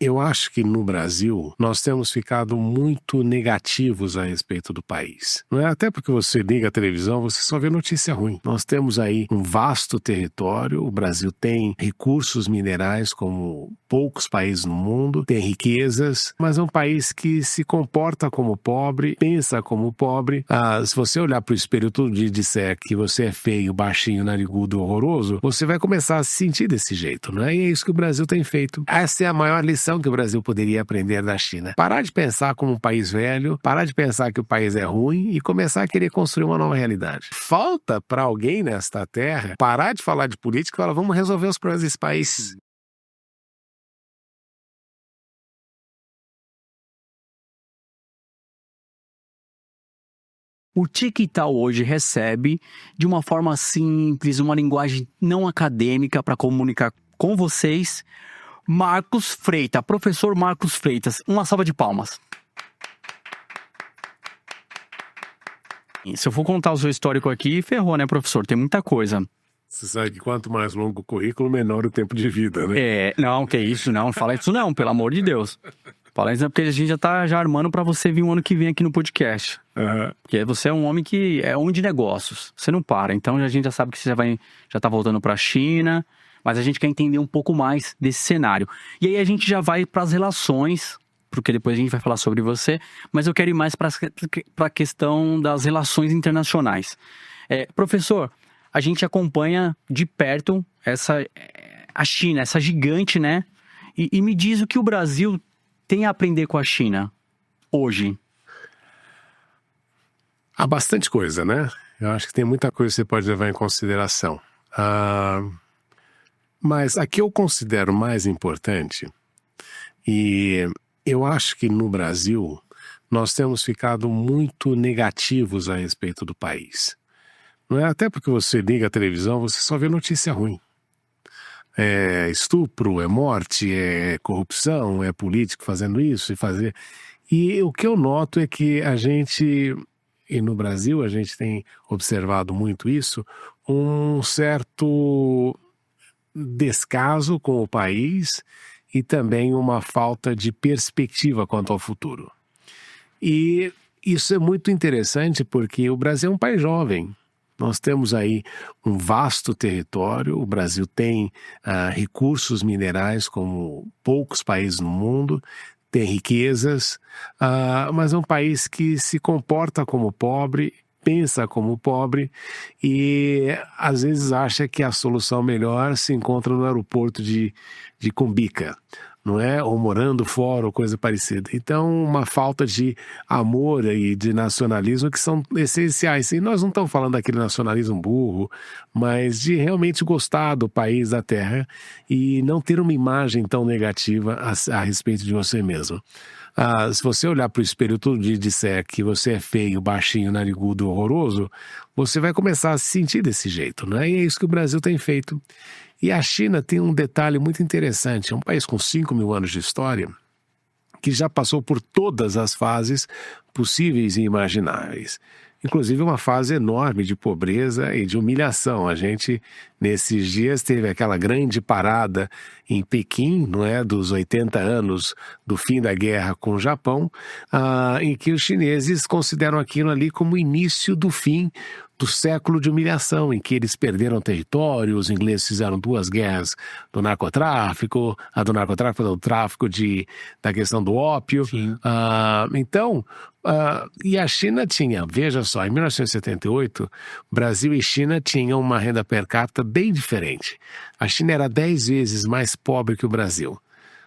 Eu acho que no Brasil nós temos ficado muito negativos a respeito do país. Não é até porque você liga a televisão, você só vê notícia ruim. Nós temos aí um vasto território, o Brasil tem recursos minerais como poucos países no mundo, tem riquezas, mas é um país que se comporta como pobre, pensa como pobre. Se você olhar para o espelho todo dia e disser que você é feio, baixinho, narigudo, horroroso, você vai começar a se sentir desse jeito, não é? E é isso que o Brasil tem feito. Essa é a maior lição que o Brasil poderia aprender da China. Parar de pensar como um país velho, parar de pensar que o país é ruim e começar a querer construir uma nova realidade. Falta para alguém nesta terra parar de falar de política e falar, vamos resolver os problemas desse país. O TIC-TAL hoje recebe, de uma forma simples, uma linguagem não acadêmica para comunicar com vocês, Marcos Freitas, professor Marcos Freitas. Uma salva de palmas. E se eu for contar o seu histórico aqui, ferrou, né, professor? Tem muita coisa. Você sabe que quanto mais longo o currículo, menor o tempo de vida, né? Não, que isso, não. Fala isso não, pelo amor de Deus. Fala isso não, porque a gente já tá armando pra você vir um ano que vem aqui no podcast. Uhum. Porque você é um homem que é homem de negócios. Você não para. Então a gente já sabe que você já tá voltando pra China, mas a gente quer entender um pouco mais desse cenário. E aí a gente já vai pras relações, porque depois a gente vai falar sobre você, mas eu quero ir mais pra questão das relações internacionais. Professor, a gente acompanha de perto a China, essa gigante, né? E me diz o que o Brasil tem a aprender com a China hoje. Há bastante coisa, né? Eu acho que tem muita coisa que você pode levar em consideração. Mas a que eu considero mais importante, e eu acho que no Brasil nós temos ficado muito negativos a respeito do país. Não é até porque você liga a televisão, você só vê notícia ruim. É estupro, é morte, é corrupção, é político fazendo isso e fazer... E o que eu noto é que e no Brasil a gente tem observado muito isso, um certo descaso com o país e também uma falta de perspectiva quanto ao futuro. E isso é muito interessante porque o Brasil é um país jovem. Nós temos aí um vasto território, o Brasil tem recursos minerais como poucos países no mundo, tem riquezas, mas é um país que se comporta como pobre, pensa como pobre e às vezes acha que a solução melhor se encontra no aeroporto de Cumbica, não é? Ou morando fora ou coisa parecida. Então, uma falta de amor e de nacionalismo que são essenciais. E nós não estamos falando daquele nacionalismo burro, mas de realmente gostar do país, da terra e não ter uma imagem tão negativa a respeito de você mesmo. Se você olhar para o espelho todo dia e disser que você é feio, baixinho, narigudo, horroroso, você vai começar a se sentir desse jeito, né? E é isso que o Brasil tem feito. E a China tem um detalhe muito interessante, é um país com 5 mil anos de história, que já passou por todas as fases possíveis e imagináveis. Inclusive uma fase enorme de pobreza e de humilhação. A gente, nesses dias, teve aquela grande parada em Pequim, não é, dos 80 anos do fim da guerra com o Japão, em que os chineses consideram aquilo ali como o início do fim do século de humilhação, em que eles perderam território, os ingleses fizeram 2 guerras do narcotráfico, do tráfico da questão do ópio. E a China tinha, veja só, em 1978, Brasil e China tinham uma renda per capita bem diferente. A China era 10 vezes mais pobre que o Brasil.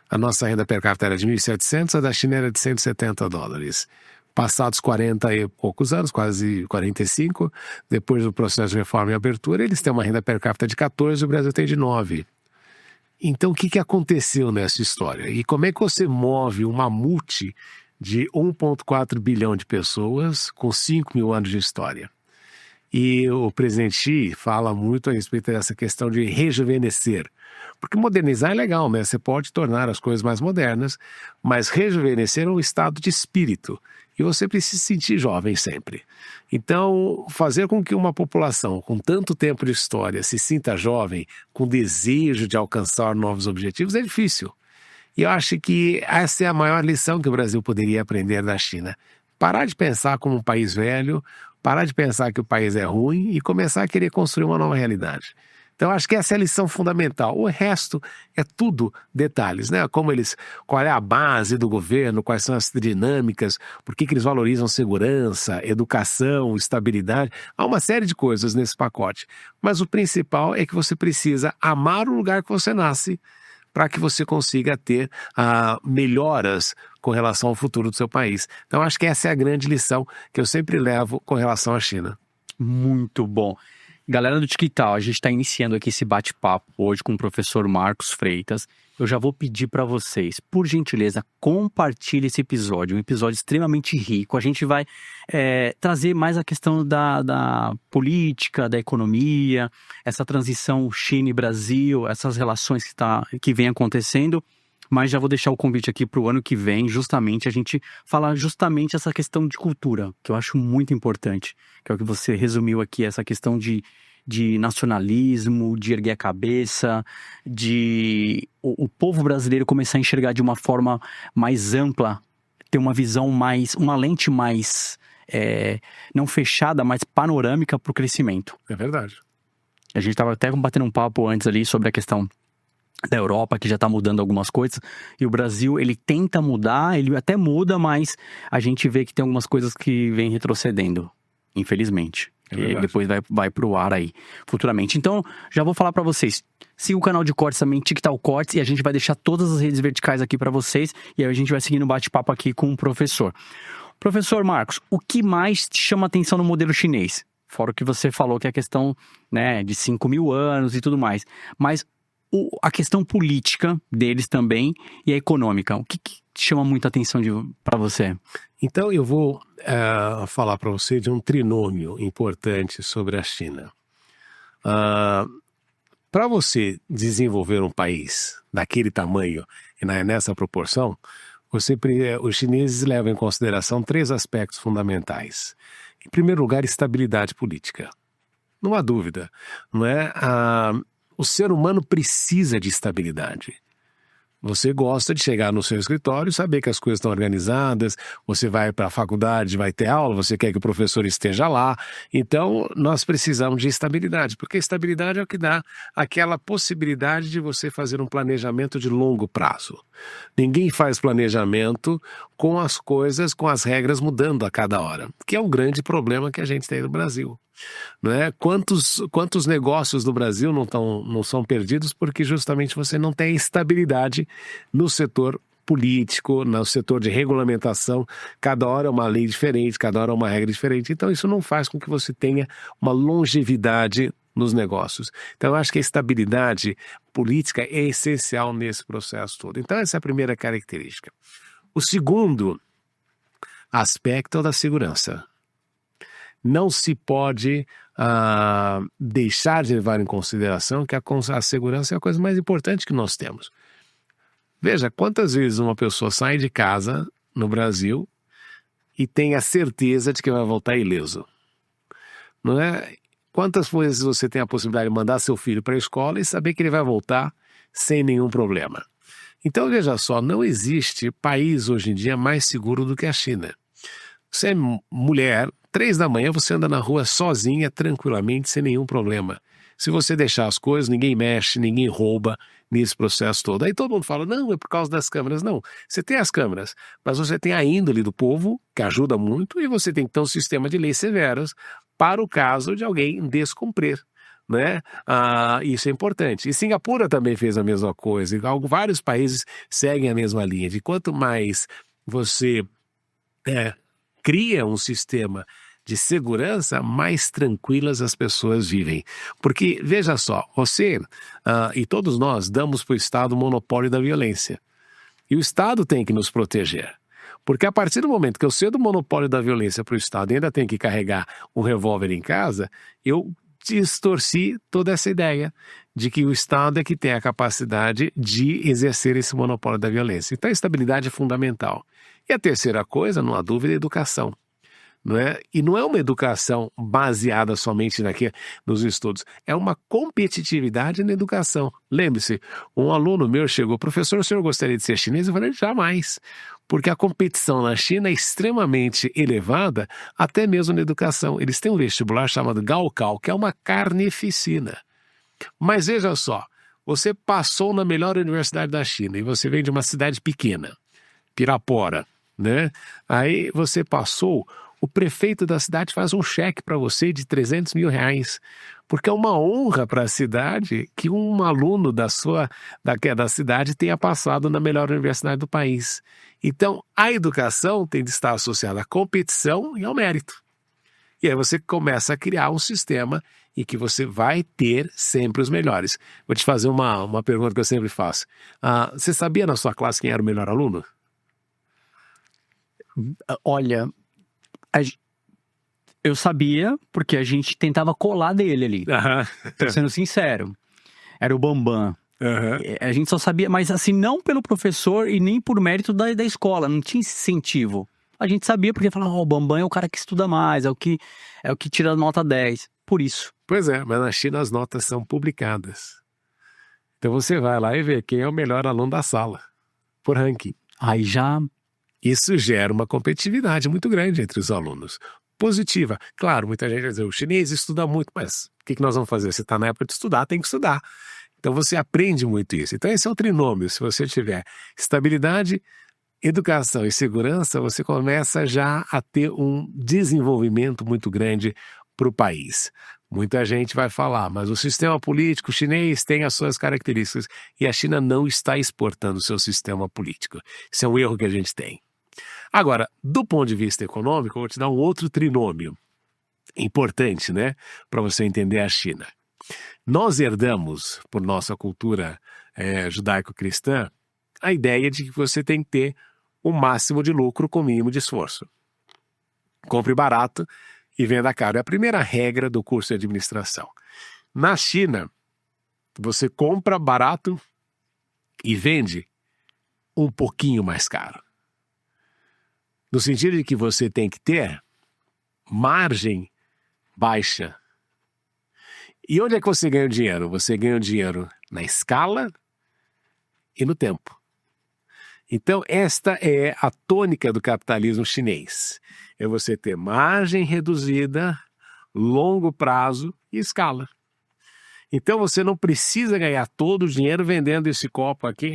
A nossa renda per capita era de 1.700, a da China era de $170. Passados 40 e poucos anos, quase 45, depois do processo de reforma e abertura, eles têm uma renda per capita de 14 e o Brasil tem de 9. Então, o que aconteceu nessa história? E como é que você move uma multi de 1,4 bilhão de pessoas com 5 mil anos de história? E o presidente Xi fala muito a respeito dessa questão de rejuvenescer. Porque modernizar é legal, né? Você pode tornar as coisas mais modernas, mas rejuvenescer é um estado de espírito. E você precisa se sentir jovem sempre. Então, fazer com que uma população com tanto tempo de história se sinta jovem, com desejo de alcançar novos objetivos, é difícil. E eu acho que essa é a maior lição que o Brasil poderia aprender da China. Parar de pensar como um país velho, parar de pensar que o país é ruim e começar a querer construir uma nova realidade. Então, acho que essa é a lição fundamental. O resto é tudo detalhes, né? Qual é a base do governo, quais são as dinâmicas, por que eles valorizam segurança, educação, estabilidade. Há uma série de coisas nesse pacote. Mas o principal é que você precisa amar o lugar que você nasce para que você consiga ter melhoras com relação ao futuro do seu país. Então, acho que essa é a grande lição que eu sempre levo com relação à China. Muito bom. Galera do TikTok, a gente está iniciando aqui esse bate-papo hoje com o professor Marcos Freitas. Eu já vou pedir para vocês, por gentileza, compartilhe esse episódio, um episódio extremamente rico. A gente vai trazer mais a questão da política, da economia, essa transição China e Brasil, essas relações que vem acontecendo. Mas já vou deixar o convite aqui para o ano que vem, justamente, a gente falar justamente essa questão de cultura, que eu acho muito importante, que é o que você resumiu aqui, essa questão de nacionalismo, de erguer a cabeça, de o povo brasileiro começar a enxergar de uma forma mais ampla, ter uma visão uma lente mais, não fechada, mas panorâmica para o crescimento. É verdade. A gente estava até batendo um papo antes ali sobre a questão da Europa, que já está mudando algumas coisas, e o Brasil, ele tenta mudar, ele até muda, mas a gente vê que tem algumas coisas que vem retrocedendo, infelizmente. E depois vai pro ar aí, futuramente. Então, já vou falar para vocês, siga o canal de cortes também, TikTok Cortes, e a gente vai deixar todas as redes verticais aqui para vocês, e aí a gente vai seguindo o bate-papo aqui com o professor. Professor Marcos, o que mais te chama atenção no modelo chinês? Fora o que você falou, que é a questão, né, de 5.000 anos e tudo mais, mas a questão política deles também e a econômica, o que chama muita atenção para você? Então eu vou falar para você de um trinômio importante sobre a China. Para você desenvolver um país daquele tamanho e nessa proporção, os chineses levam em consideração 3 aspectos fundamentais. Em primeiro lugar, estabilidade política. Não há dúvida, não é? O ser humano precisa de estabilidade. Você gosta de chegar no seu escritório e saber que as coisas estão organizadas, você vai para a faculdade, vai ter aula, você quer que o professor esteja lá. Então, nós precisamos de estabilidade, porque a estabilidade é o que dá aquela possibilidade de você fazer um planejamento de longo prazo. Ninguém faz planejamento com as coisas, com as regras mudando a cada hora, que é um grande problema que a gente tem no Brasil. Não é? Quantos negócios do Brasil não são perdidos porque justamente você não tem estabilidade no setor político, no setor de regulamentação. Cada hora é uma lei diferente, cada hora é uma regra diferente. Então isso não faz com que você tenha uma longevidade nos negócios. Então eu acho que a estabilidade política é essencial nesse processo todo. Então essa é a primeira característica. O segundo aspecto é o da segurança. Não se pode deixar de levar em consideração que a segurança é a coisa mais importante que nós temos. Veja, quantas vezes uma pessoa sai de casa no Brasil e tem a certeza de que vai voltar ileso? Não é? Quantas vezes você tem a possibilidade de mandar seu filho para a escola e saber que ele vai voltar sem nenhum problema? Então, veja só, não existe país hoje em dia mais seguro do que a China. Você é mulher, 3 da manhã você anda na rua sozinha, tranquilamente, sem nenhum problema. Se você deixar as coisas, ninguém mexe, ninguém rouba nesse processo todo. Aí todo mundo fala, não, é por causa das câmeras. Não, você tem as câmeras, mas você tem a índole do povo, que ajuda muito, e você tem então um sistema de leis severas para o caso de alguém descumprir. Né? Isso é importante. E Singapura também fez a mesma coisa. Vários países seguem a mesma linha. De quanto mais você cria um sistema de segurança, mais tranquilas as pessoas vivem. Porque, veja só, você e todos nós damos para o Estado o monopólio da violência. E o Estado tem que nos proteger. Porque a partir do momento que eu cedo o monopólio da violência para o Estado e ainda tenho que carregar um revólver em casa, eu distorci toda essa ideia de que o Estado é que tem a capacidade de exercer esse monopólio da violência. Então a estabilidade é fundamental. E a terceira coisa, não há dúvida, é a educação. não é? E não é uma educação baseada somente nos estudos, é uma competitividade na educação. Lembre-se, um aluno meu chegou, professor, o senhor gostaria de ser chinês? Eu falei, jamais, porque a competição na China é extremamente elevada, até mesmo na educação. Eles têm um vestibular chamado Gaokao, que é uma carnificina. Mas veja só, você passou na melhor universidade da China e você vem de uma cidade pequena, Pirapora, né? Aí você passou, o prefeito da cidade faz um cheque para você de 300 mil reais, porque é uma honra para a cidade que um aluno da cidade tenha passado na melhor universidade do país. Então, a educação tem de estar associada à competição e ao mérito. E aí você começa a criar um sistema em que você vai ter sempre os melhores. Vou te fazer uma pergunta que eu sempre faço. Você sabia na sua classe quem era o melhor aluno? Olha, eu sabia porque a gente tentava colar dele ali. Tô sendo sincero. Era o Bambam. A gente só sabia, mas assim, não pelo professor e nem por mérito da escola. Não tinha incentivo. A gente sabia porque falava, o Bambam é o cara que estuda mais, é o que tira nota 10. Por isso. Pois é, mas na China as notas são publicadas. Então você vai lá e vê quem é o melhor aluno da sala, por ranking. Aí já... Isso gera uma competitividade muito grande entre os alunos. Positiva. Claro, muita gente vai dizer, o chinês estuda muito, mas o que nós vamos fazer? Você está na época de estudar, tem que estudar. Então você aprende muito isso. Então esse é o trinômio. Se você tiver estabilidade, educação e segurança, você começa já a ter um desenvolvimento muito grande para o país. Muita gente vai falar, mas o sistema político chinês tem as suas características e a China não está exportando o seu sistema político. Isso é um erro que a gente tem. Agora, do ponto de vista econômico, eu vou te dar um outro trinômio importante, né, para você entender a China. Nós herdamos, por nossa cultura judaico-cristã, a ideia de que você tem que ter o máximo de lucro com o mínimo de esforço. Compre barato e venda caro. É a primeira regra do curso de administração. Na China, você compra barato e vende um pouquinho mais caro. No sentido de que você tem que ter margem baixa. E onde é que você ganha o dinheiro? Você ganha o dinheiro na escala e no tempo. Então, esta é a tônica do capitalismo chinês. É você ter margem reduzida, longo prazo e escala. Então, você não precisa ganhar todo o dinheiro vendendo esse copo aqui,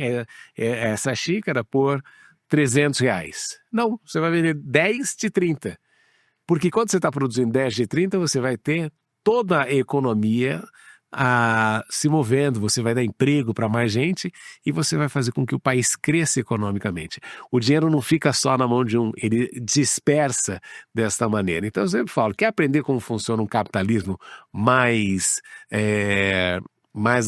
essa xícara, por 300 reais. Não, você vai vender 10 de 30. Porque quando você está produzindo 10 de 30, você vai ter toda a economia se movendo, você vai dar emprego para mais gente e você vai fazer com que o país cresça economicamente. O dinheiro não fica só na mão de um, ele dispersa desta maneira. Então eu sempre falo, quer aprender como funciona um capitalismo mais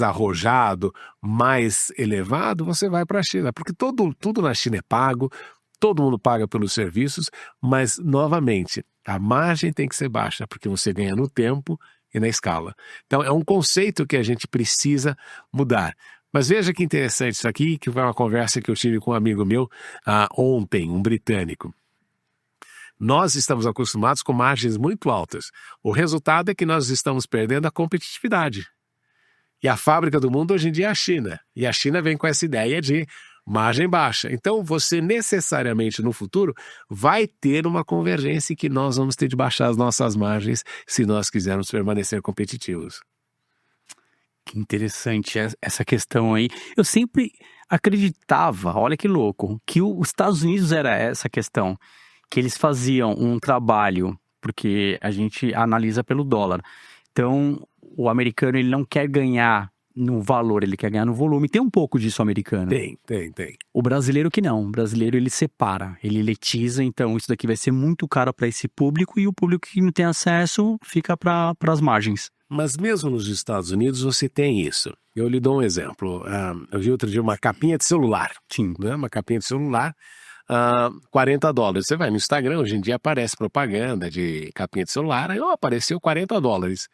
arrojado, mais elevado, você vai para a China, porque tudo na China é pago, todo mundo paga pelos serviços, mas, novamente, a margem tem que ser baixa, porque você ganha no tempo e na escala. Então, é um conceito que a gente precisa mudar. Mas veja que interessante isso aqui, que foi uma conversa que eu tive com um amigo meu ontem, um britânico. Nós estamos acostumados com margens muito altas. O resultado é que nós estamos perdendo a competitividade. E a fábrica do mundo hoje em dia é a China. E a China vem com essa ideia de margem baixa. Então, você necessariamente no futuro vai ter uma convergência em que nós vamos ter de baixar as nossas margens se nós quisermos permanecer competitivos. Que interessante essa questão aí. Eu sempre acreditava, olha que louco, que os Estados Unidos era essa questão, que eles faziam um trabalho, porque a gente analisa pelo dólar. Então, o americano ele não quer ganhar no valor, ele quer ganhar no volume. Tem um pouco disso americano. Tem. O brasileiro que não. O brasileiro ele separa, ele elitiza. Então isso daqui vai ser muito caro para esse público e o público que não tem acesso fica para as margens. Mas mesmo nos Estados Unidos você tem isso. Eu lhe dou um exemplo. Eu vi outro dia uma capinha de celular. Sim. Né? Uma capinha de celular, $40. Você vai no Instagram, hoje em dia aparece propaganda de capinha de celular, aí apareceu $40.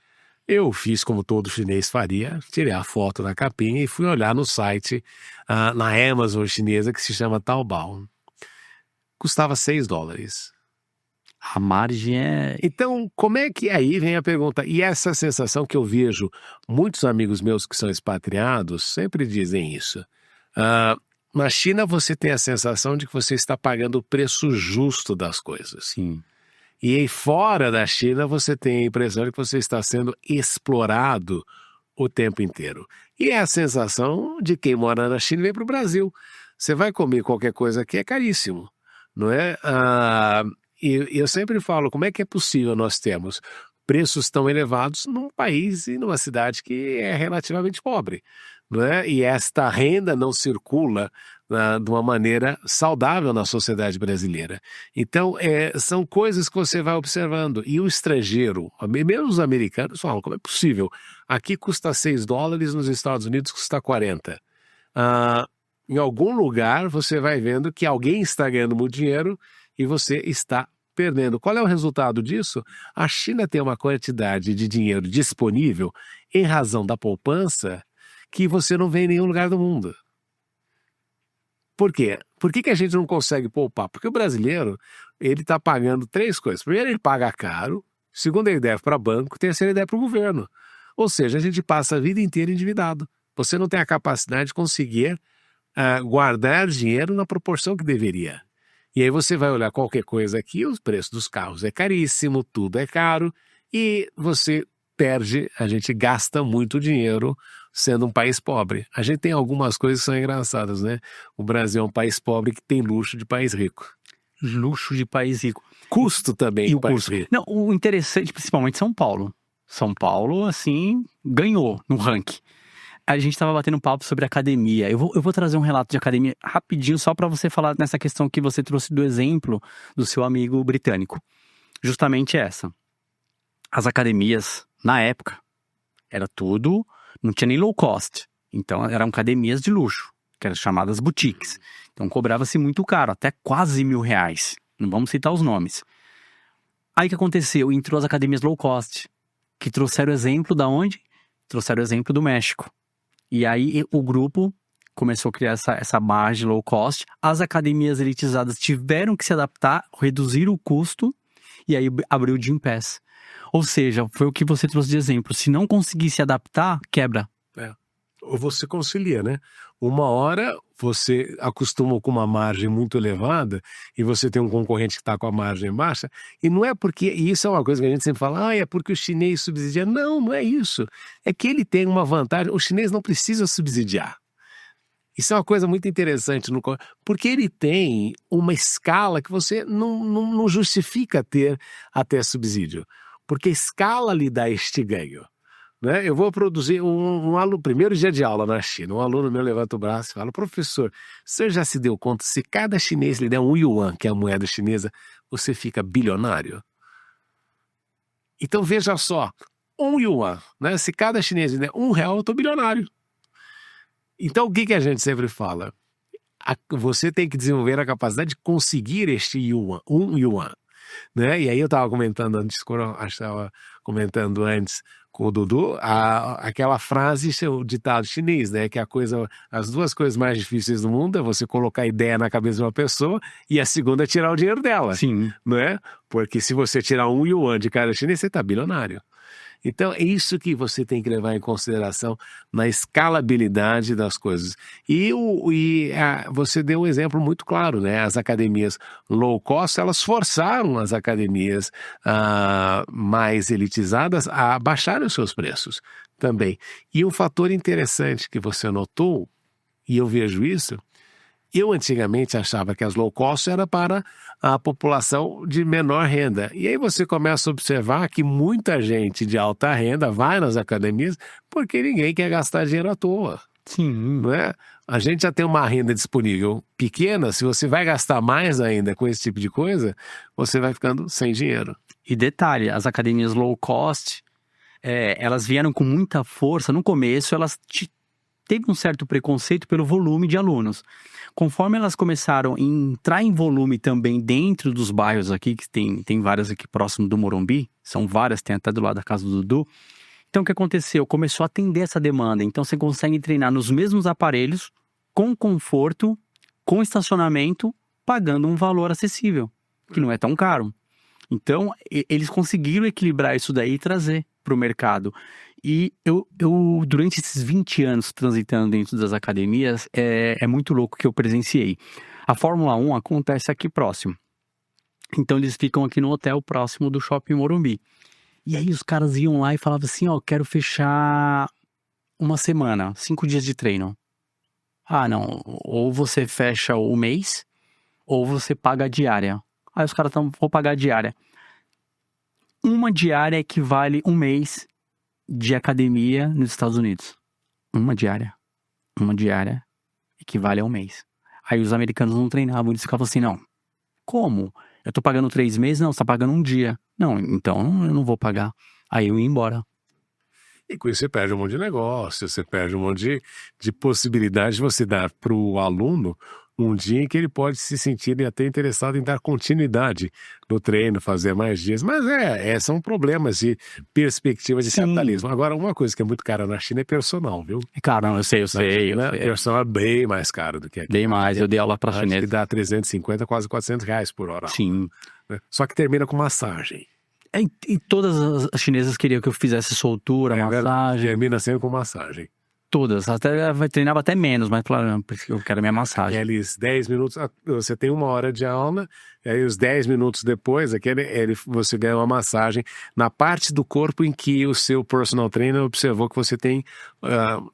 Eu fiz como todo chinês faria, tirei a foto da capinha e fui olhar no site, na Amazon chinesa, que se chama Taobao. Custava $6. A margem é... Então, como é que aí vem a pergunta? E essa sensação que eu vejo, muitos amigos meus que são expatriados sempre dizem isso. Na China você tem a sensação de que você está pagando o preço justo das coisas. Sim. E aí fora da China você tem a impressão de que você está sendo explorado o tempo inteiro. E é a sensação de quem mora na China e vem para o Brasil. Você vai comer qualquer coisa aqui, é caríssimo, não é? E eu sempre falo, como é que é possível nós termos preços tão elevados num país e numa cidade que é relativamente pobre, não é? E esta renda não circula de uma maneira saudável na sociedade brasileira. Então, são coisas que você vai observando. E o estrangeiro, mesmo os americanos, falam, como é possível? Aqui custa $6, nos Estados Unidos custa 40. Em algum lugar você vai vendo que alguém está ganhando muito dinheiro e você está perdendo. Qual é o resultado disso? A China tem uma quantidade de dinheiro disponível em razão da poupança que você não vê em nenhum lugar do mundo. Por quê? Por que a gente não consegue poupar? Porque o brasileiro, ele está pagando 3 coisas. Primeiro, ele paga caro. Segundo, ele deve para banco. Terceiro, ele deve para o governo. Ou seja, a gente passa a vida inteira endividado. Você não tem a capacidade de conseguir guardar dinheiro na proporção que deveria. E aí você vai olhar qualquer coisa aqui, o preço dos carros é caríssimo, tudo é caro, e você perde, a gente gasta muito dinheiro sendo um país pobre. A gente tem algumas coisas que são engraçadas, né? O Brasil é um país pobre que tem luxo de país rico. Luxo de país rico. Custo também de país rico. Não, o interessante, principalmente São Paulo. São Paulo, assim, ganhou no ranking. A gente estava batendo um papo sobre academia. Eu vou trazer um relato de academia rapidinho, só para você falar nessa questão que você trouxe do exemplo do seu amigo britânico. Justamente essa. As academias, na época, era tudo... Não tinha nem low cost. Então, eram academias de luxo, que eram chamadas boutiques. Então, cobrava-se muito caro, até quase R$1.000. Não vamos citar os nomes. Aí, o que aconteceu? Entrou as academias low cost, que trouxeram exemplo da onde? Trouxeram exemplo do México. E aí, o grupo começou a criar essa margem low cost. As academias elitizadas tiveram que se adaptar, reduzir o custo, e aí abriu o Gym Pass. Ou seja, foi o que você trouxe de exemplo. Se não conseguir se adaptar, quebra. Ou você concilia, né? Uma hora você acostuma com uma margem muito elevada e você tem um concorrente que está com a margem baixa. E não é porque... E isso é uma coisa que a gente sempre fala. É porque o chinês subsidia. Não, não é isso. É que ele tem uma vantagem. O chinês não precisa subsidiar. Isso é uma coisa muito interessante, porque ele tem uma escala que você não justifica ter até subsídio. Porque a escala lhe dá este ganho. Né? Eu vou produzir um aluno, primeiro dia de aula na China, um aluno meu levanta o braço e fala, professor, você já se deu conta, se cada chinês lhe der 1 yuan, que é a moeda chinesa, você fica bilionário? Então veja só, 1 yuan, né? Se cada chinês lhe der R$1, eu estou bilionário. Então o que a gente sempre fala? Você tem que desenvolver a capacidade de conseguir este yuan, 1 yuan. Né? E aí eu estava comentando antes, com o Dudu, aquela frase, o ditado chinês, né? Que as 2 coisas mais difíceis do mundo é você colocar a ideia na cabeça de uma pessoa e a segunda é tirar o dinheiro dela. Sim. Né? Porque se você tirar 1 yuan de cada chinês, você está bilionário. Então, é isso que você tem que levar em consideração na escalabilidade das coisas. E você deu um exemplo muito claro, né? As academias low cost, elas forçaram as academias mais elitizadas a baixarem os seus preços também. E um fator interessante que você notou, e eu vejo isso, eu antigamente achava que as low cost era para a população de menor renda. E aí você começa a observar que muita gente de alta renda vai nas academias porque ninguém quer gastar dinheiro à toa. Sim. Não é? A gente já tem uma renda disponível pequena, se você vai gastar mais ainda com esse tipo de coisa, você vai ficando sem dinheiro. E detalhe, as academias low cost, elas vieram com muita força. No começo, elas teve um certo preconceito pelo volume de alunos. Conforme elas começaram a entrar em volume também dentro dos bairros aqui, que tem várias aqui próximo do Morumbi, são várias, tem até do lado da casa do Dudu. Então o que aconteceu? Começou a atender essa demanda. Então você consegue treinar nos mesmos aparelhos, com conforto, com estacionamento, pagando um valor acessível, que não é tão caro. Então, eles conseguiram equilibrar isso daí e trazer para o mercado. E eu, durante esses 20 anos transitando dentro das academias, é muito louco que eu presenciei. A Fórmula 1 acontece aqui próximo. Então, eles ficam aqui no hotel próximo do Shopping Morumbi. E aí, os caras iam lá e falavam assim, ó, quero fechar uma semana, 5 dias de treino. Ah, não, ou você fecha o mês, ou você paga a diária. Aí os caras vou pagar a diária. Uma diária equivale um mês de academia nos Estados Unidos. Uma diária equivale a um mês. Aí os americanos não treinavam, eles ficavam assim, não, como? Eu tô pagando 3 meses? Não, você tá pagando um dia. Não, então eu não vou pagar. Aí eu ia embora. E com isso você perde um monte de negócio, você perde um monte de possibilidade de você dar para o aluno um dia em que ele pode se sentir até interessado em dar continuidade no treino, fazer mais dias. Mas são problemas de perspectiva de Sim. capitalismo. Agora, uma coisa que é muito cara na China é personal, viu? Cara, eu sei. Personal é bem mais caro do que aqui. Bem mais, eu dei aula pra Acho chinesa. que dá 350, quase R$400 por hora. Sim. Né? Só que termina com massagem. E todas as chinesas queriam que eu fizesse soltura, massagem. Termina sendo com massagem. Todas, treinava até menos, mas falaram, eu quero minha massagem. Eles 10 minutos, você tem 1 hora de aula, e aí os 10 minutos depois, você ganha uma massagem na parte do corpo em que o seu personal trainer observou que você tem,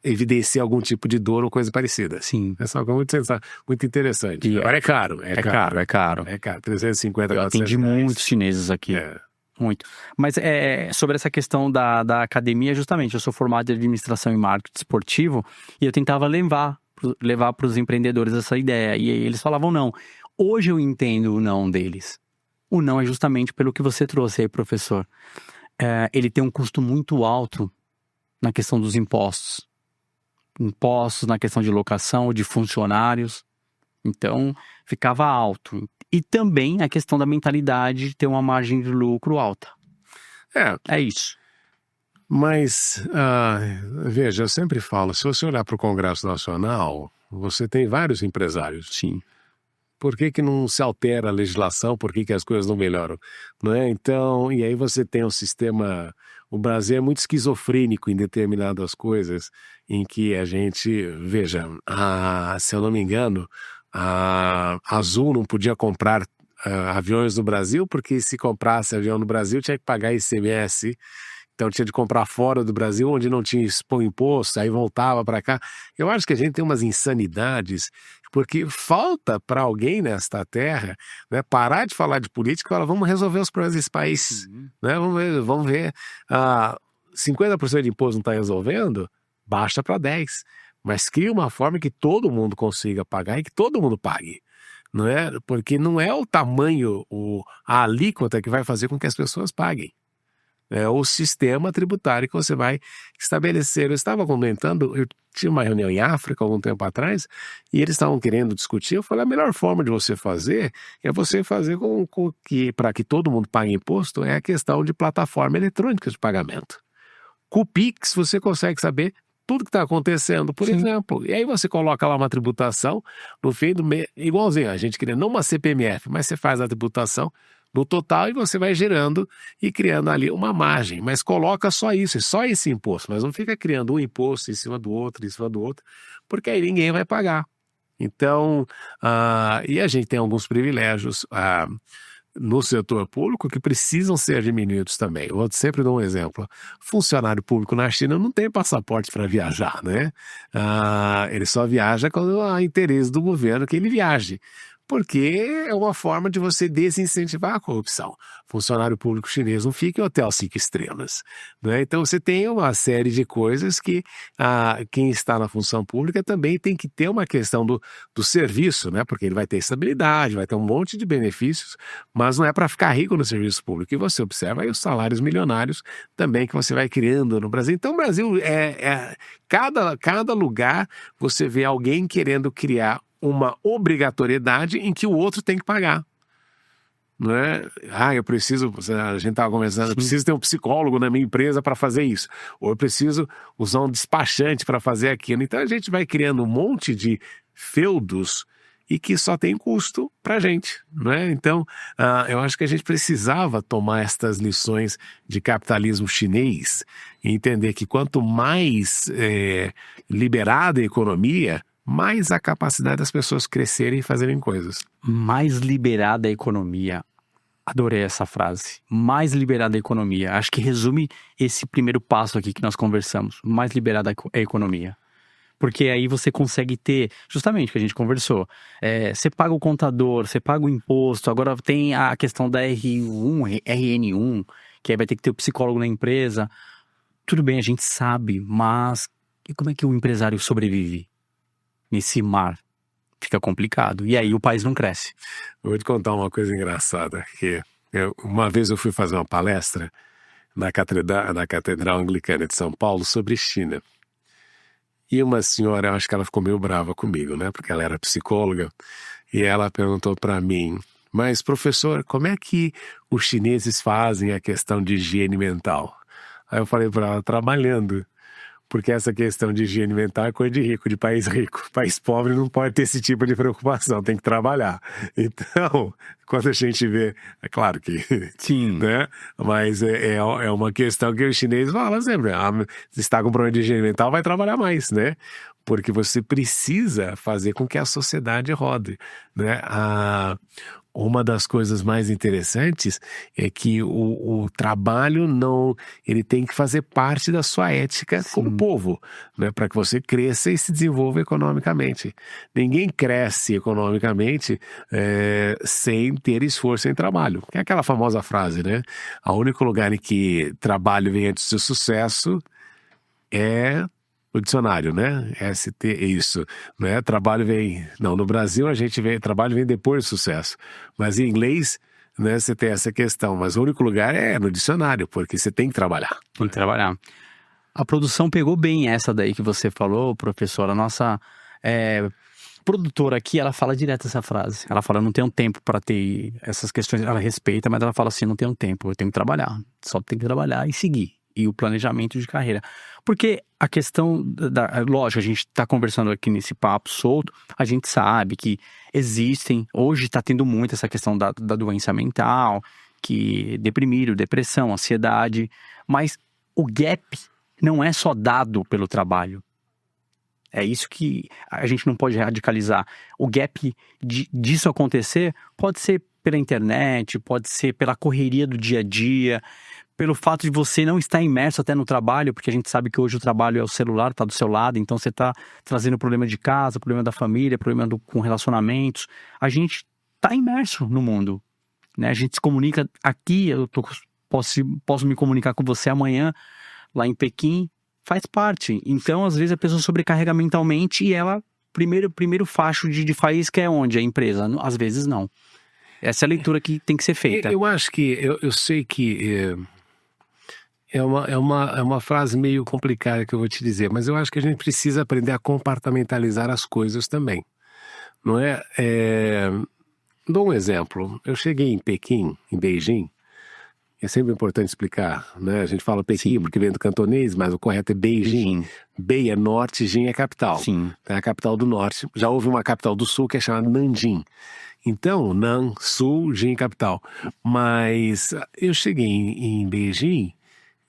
evidencia algum tipo de dor ou coisa parecida. Sim. Essa é algo muito interessante. E Agora é caro. É caro. 350, Eu atendi muitos chineses aqui. Muito. Mas sobre essa questão da academia, justamente, eu sou formado em administração e marketing esportivo e eu tentava levar para os empreendedores essa ideia. E aí eles falavam não. Hoje eu entendo o não deles. O não é justamente pelo que você trouxe aí, professor. Ele tem um custo muito alto na questão dos impostos. Impostos na questão de locação, de funcionários. Então, ficava alto. E também a questão da mentalidade de ter uma margem de lucro alta. É isso. Mas, veja, eu sempre falo, se você olhar para o Congresso Nacional, você tem vários empresários. Sim. Por que não se altera a legislação? Por que as coisas não melhoram? Não é? Então, e aí você tem um sistema... O Brasil é muito esquizofrênico em determinadas coisas, em que a gente... Veja, se eu não me engano... A Azul não podia comprar aviões no Brasil, porque se comprasse avião no Brasil tinha que pagar ICMS, então tinha de comprar fora do Brasil, onde não tinha imposto, aí voltava para cá. Eu acho que a gente tem umas insanidades, porque falta para alguém nesta terra, né, parar de falar de política e falar, vamos resolver os problemas desse país. Né? Vamos ver. 50% de imposto não está resolvendo, baixa para 10%. Mas cria uma forma que todo mundo consiga pagar e que todo mundo pague, não é? Porque não é o tamanho, a alíquota que vai fazer com que as pessoas paguem. É o sistema tributário que você vai estabelecer. Eu estava comentando, eu tinha uma reunião em África algum tempo atrás e eles estavam querendo discutir. Eu falei, a melhor forma de você fazer é você fazer para que todo mundo pague imposto é a questão de plataforma eletrônica de pagamento. Com o Pix você consegue saber tudo que está acontecendo, por exemplo. E aí você coloca lá uma tributação no fim do mês, igualzinho, a gente queria não uma CPMF, mas você faz a tributação no total e você vai gerando e criando ali uma margem, mas coloca só isso, só esse imposto, mas não fica criando um imposto em cima do outro, porque aí ninguém vai pagar. Então, e a gente tem alguns privilégios no setor público que precisam ser diminuídos também. Eu sempre dou um exemplo. Funcionário público na China não tem passaporte para viajar, né? Ele só viaja quando há interesse do governo que ele viaje. Porque é uma forma de você desincentivar a corrupção. Funcionário público chinês não fica em hotel 5 estrelas. Né? Então você tem uma série de coisas que quem está na função pública também tem que ter uma questão do serviço, né? Porque ele vai ter estabilidade, vai ter um monte de benefícios, mas não é para ficar rico no serviço público. E você observa aí os salários milionários também que você vai criando no Brasil. Então o Brasil cada lugar você vê alguém querendo criar uma obrigatoriedade em que o outro tem que pagar. Não é? Eu preciso, a gente estava conversando, eu preciso ter um psicólogo na minha empresa para fazer isso. Ou eu preciso usar um despachante para fazer aquilo. Então a gente vai criando um monte de feudos e que só tem custo para a gente, né? Então, eu acho que a gente precisava tomar estas lições de capitalismo chinês e entender que quanto mais liberada a economia, mais a capacidade das pessoas crescerem e fazerem coisas. Mais liberada a economia. Adorei essa frase. Mais liberada a economia. Acho que resume esse primeiro passo aqui que nós conversamos. Mais liberada a economia. Porque aí você consegue ter, justamente o que a gente conversou, você paga o contador, você paga o imposto, agora tem a questão da RN1, que aí vai ter que ter o psicólogo na empresa. Tudo bem, a gente sabe, mas e como é que o empresário sobrevive nesse mar? Fica complicado. E aí o país não cresce. Eu vou te contar uma coisa engraçada, que uma vez eu fui fazer uma palestra na Catedral Anglicana de São Paulo sobre China. E uma senhora, eu acho que ela ficou meio brava comigo, né? Porque ela era psicóloga. E ela perguntou para mim, mas professor, como é que os chineses fazem a questão de higiene mental? Aí eu falei para ela, trabalhando. Porque essa questão de higiene mental é coisa de rico, de país rico. País pobre não pode ter esse tipo de preocupação, tem que trabalhar. Então, quando a gente vê, é claro que, Sim. né? Mas é uma questão que os chineses falam sempre, se está com problema de higiene mental, vai trabalhar mais, né? Porque você precisa fazer com que a sociedade rode, né? Uma das coisas mais interessantes é que o trabalho ele tem que fazer parte da sua ética como povo, né? Para que você cresça e se desenvolva economicamente. Ninguém cresce economicamente sem ter esforço em trabalho. É aquela famosa frase, né? O único lugar em que trabalho vem antes do sucesso é o dicionário, né? ST, isso, né? Trabalho vem... Não, no Brasil trabalho vem depois do sucesso. Mas em inglês, né, você tem essa questão. Mas o único lugar é no dicionário, porque você tem que trabalhar. Tem que trabalhar. A produção pegou bem essa daí que você falou, professor. A nossa produtora aqui, ela fala direto essa frase. Ela fala, não tenho tempo para ter essas questões. Ela respeita, mas ela fala assim, não tenho tempo, eu tenho que trabalhar. Só tenho que trabalhar e seguir. E o planejamento de carreira. Porque a questão lógico, a gente está conversando aqui nesse papo solto, a gente sabe que existem, hoje está tendo muito essa questão da doença mental, que depressão, ansiedade, mas o gap não é só dado pelo trabalho. É isso que a gente não pode radicalizar. O gap disso acontecer pode ser pela internet, pode ser pela correria do dia a dia, pelo fato de você não estar imerso até no trabalho, porque a gente sabe que hoje o trabalho é o celular, está do seu lado, então você está trazendo problema de casa, problema da família, problema com relacionamentos. A gente está imerso no mundo, né? A gente se comunica aqui, posso me comunicar com você amanhã, lá em Pequim, faz parte. Então, às vezes, a pessoa sobrecarrega mentalmente e ela, primeiro facho de faísca é onde? A empresa. Às vezes, não. Essa é a leitura que tem que ser feita. Eu acho que, eu sei que é uma frase meio complicada que eu vou te dizer, mas eu acho que a gente precisa aprender a compartimentalizar as coisas também, não é? Dou um exemplo. Eu cheguei em Pequim, em Beijing, é sempre importante explicar, né? A gente fala Pequim porque vem do cantonês, mas o correto é Beijing. Bei é norte, Jing é capital. Sim. É a capital do norte. Já houve uma capital do sul que é chamada Nanjing. Então, Nan, sul, Jing, capital. Mas eu cheguei em Beijing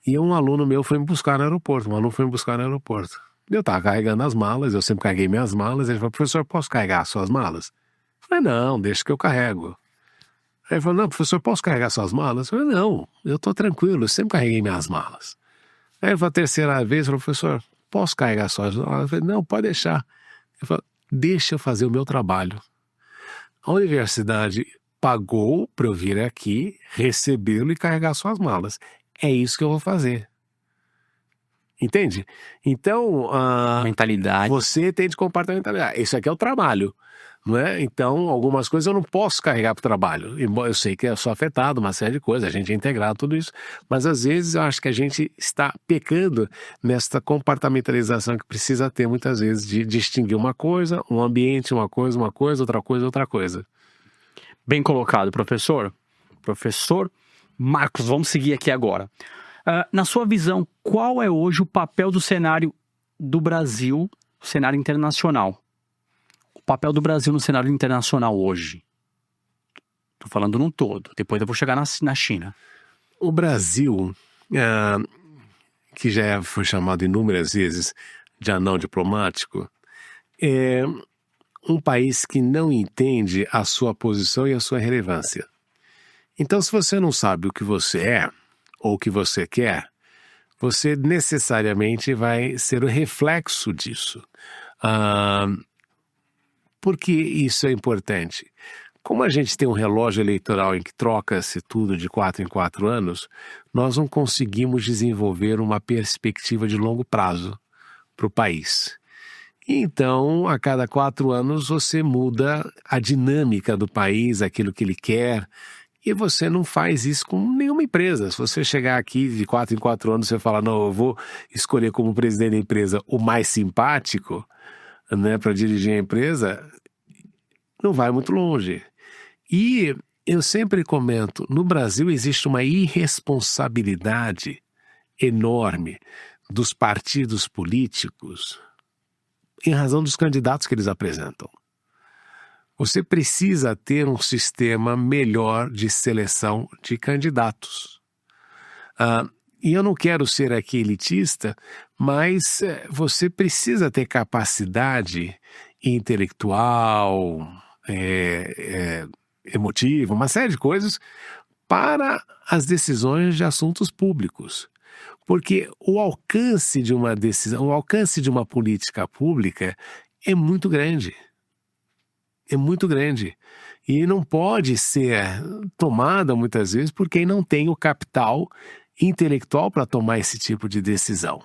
e um aluno meu foi me buscar no aeroporto. Um aluno foi me buscar no aeroporto. Eu estava carregando as malas, eu sempre carreguei minhas malas. Ele falou, professor, posso carregar as suas malas? Eu falei, não, deixa que eu carrego. Aí ele falou, não, professor, posso carregar suas malas? Eu falei, não, eu estou tranquilo, eu sempre carreguei minhas malas. Aí ele falou, a terceira vez, ele falou, professor, posso carregar suas malas? Eu falei, não, pode deixar. Ele falou, deixa eu fazer o meu trabalho. A universidade pagou para eu vir aqui, recebê-lo e carregar suas malas. É isso que eu vou fazer. Entende? Então, Mentalidade. você tem de compartimentalizar. Isso aqui é o trabalho. Não é? Então, algumas coisas eu não posso carregar para o trabalho. Embora eu sei que eu sou afetado, uma série de coisas, a gente é integrado, tudo isso. Mas às vezes eu acho que a gente está pecando nesta compartimentalização que precisa ter muitas vezes de distinguir uma coisa, um ambiente, uma coisa, outra coisa, outra coisa. Bem colocado, professor. Professor Marcos, vamos seguir aqui agora. Na sua visão, qual é hoje o papel do cenário do Brasil, cenário internacional? papel do Brasil no cenário internacional hoje. Tô falando num todo. Depois eu vou chegar na China. O Brasil, que já foi chamado inúmeras vezes de anão diplomático, é um país que não entende a sua posição e a sua relevância. Então, se você não sabe o que você é ou o que você quer, você necessariamente vai ser o reflexo disso. Por que isso é importante? Como a gente tem um relógio eleitoral em que troca-se tudo de 4 em 4 anos, nós não conseguimos desenvolver uma perspectiva de longo prazo para o país. Então, a cada 4 anos, você muda a dinâmica do país, aquilo que ele quer, e você não faz isso com nenhuma empresa. Se você chegar aqui de 4 em 4 anos, você fala, não, eu vou escolher como presidente da empresa o mais simpático, né, para dirigir a empresa, não vai muito longe. E eu sempre comento, no Brasil existe uma irresponsabilidade enorme dos partidos políticos em razão dos candidatos que eles apresentam. Você precisa ter um sistema melhor de seleção de candidatos. E eu não quero ser aqui elitista, mas você precisa ter capacidade intelectual, emotiva, uma série de coisas para as decisões de assuntos públicos. Porque o alcance de uma decisão, o alcance de uma política pública é muito grande. É muito grande. E não pode ser tomada muitas vezes por quem não tem o capital intelectual para tomar esse tipo de decisão.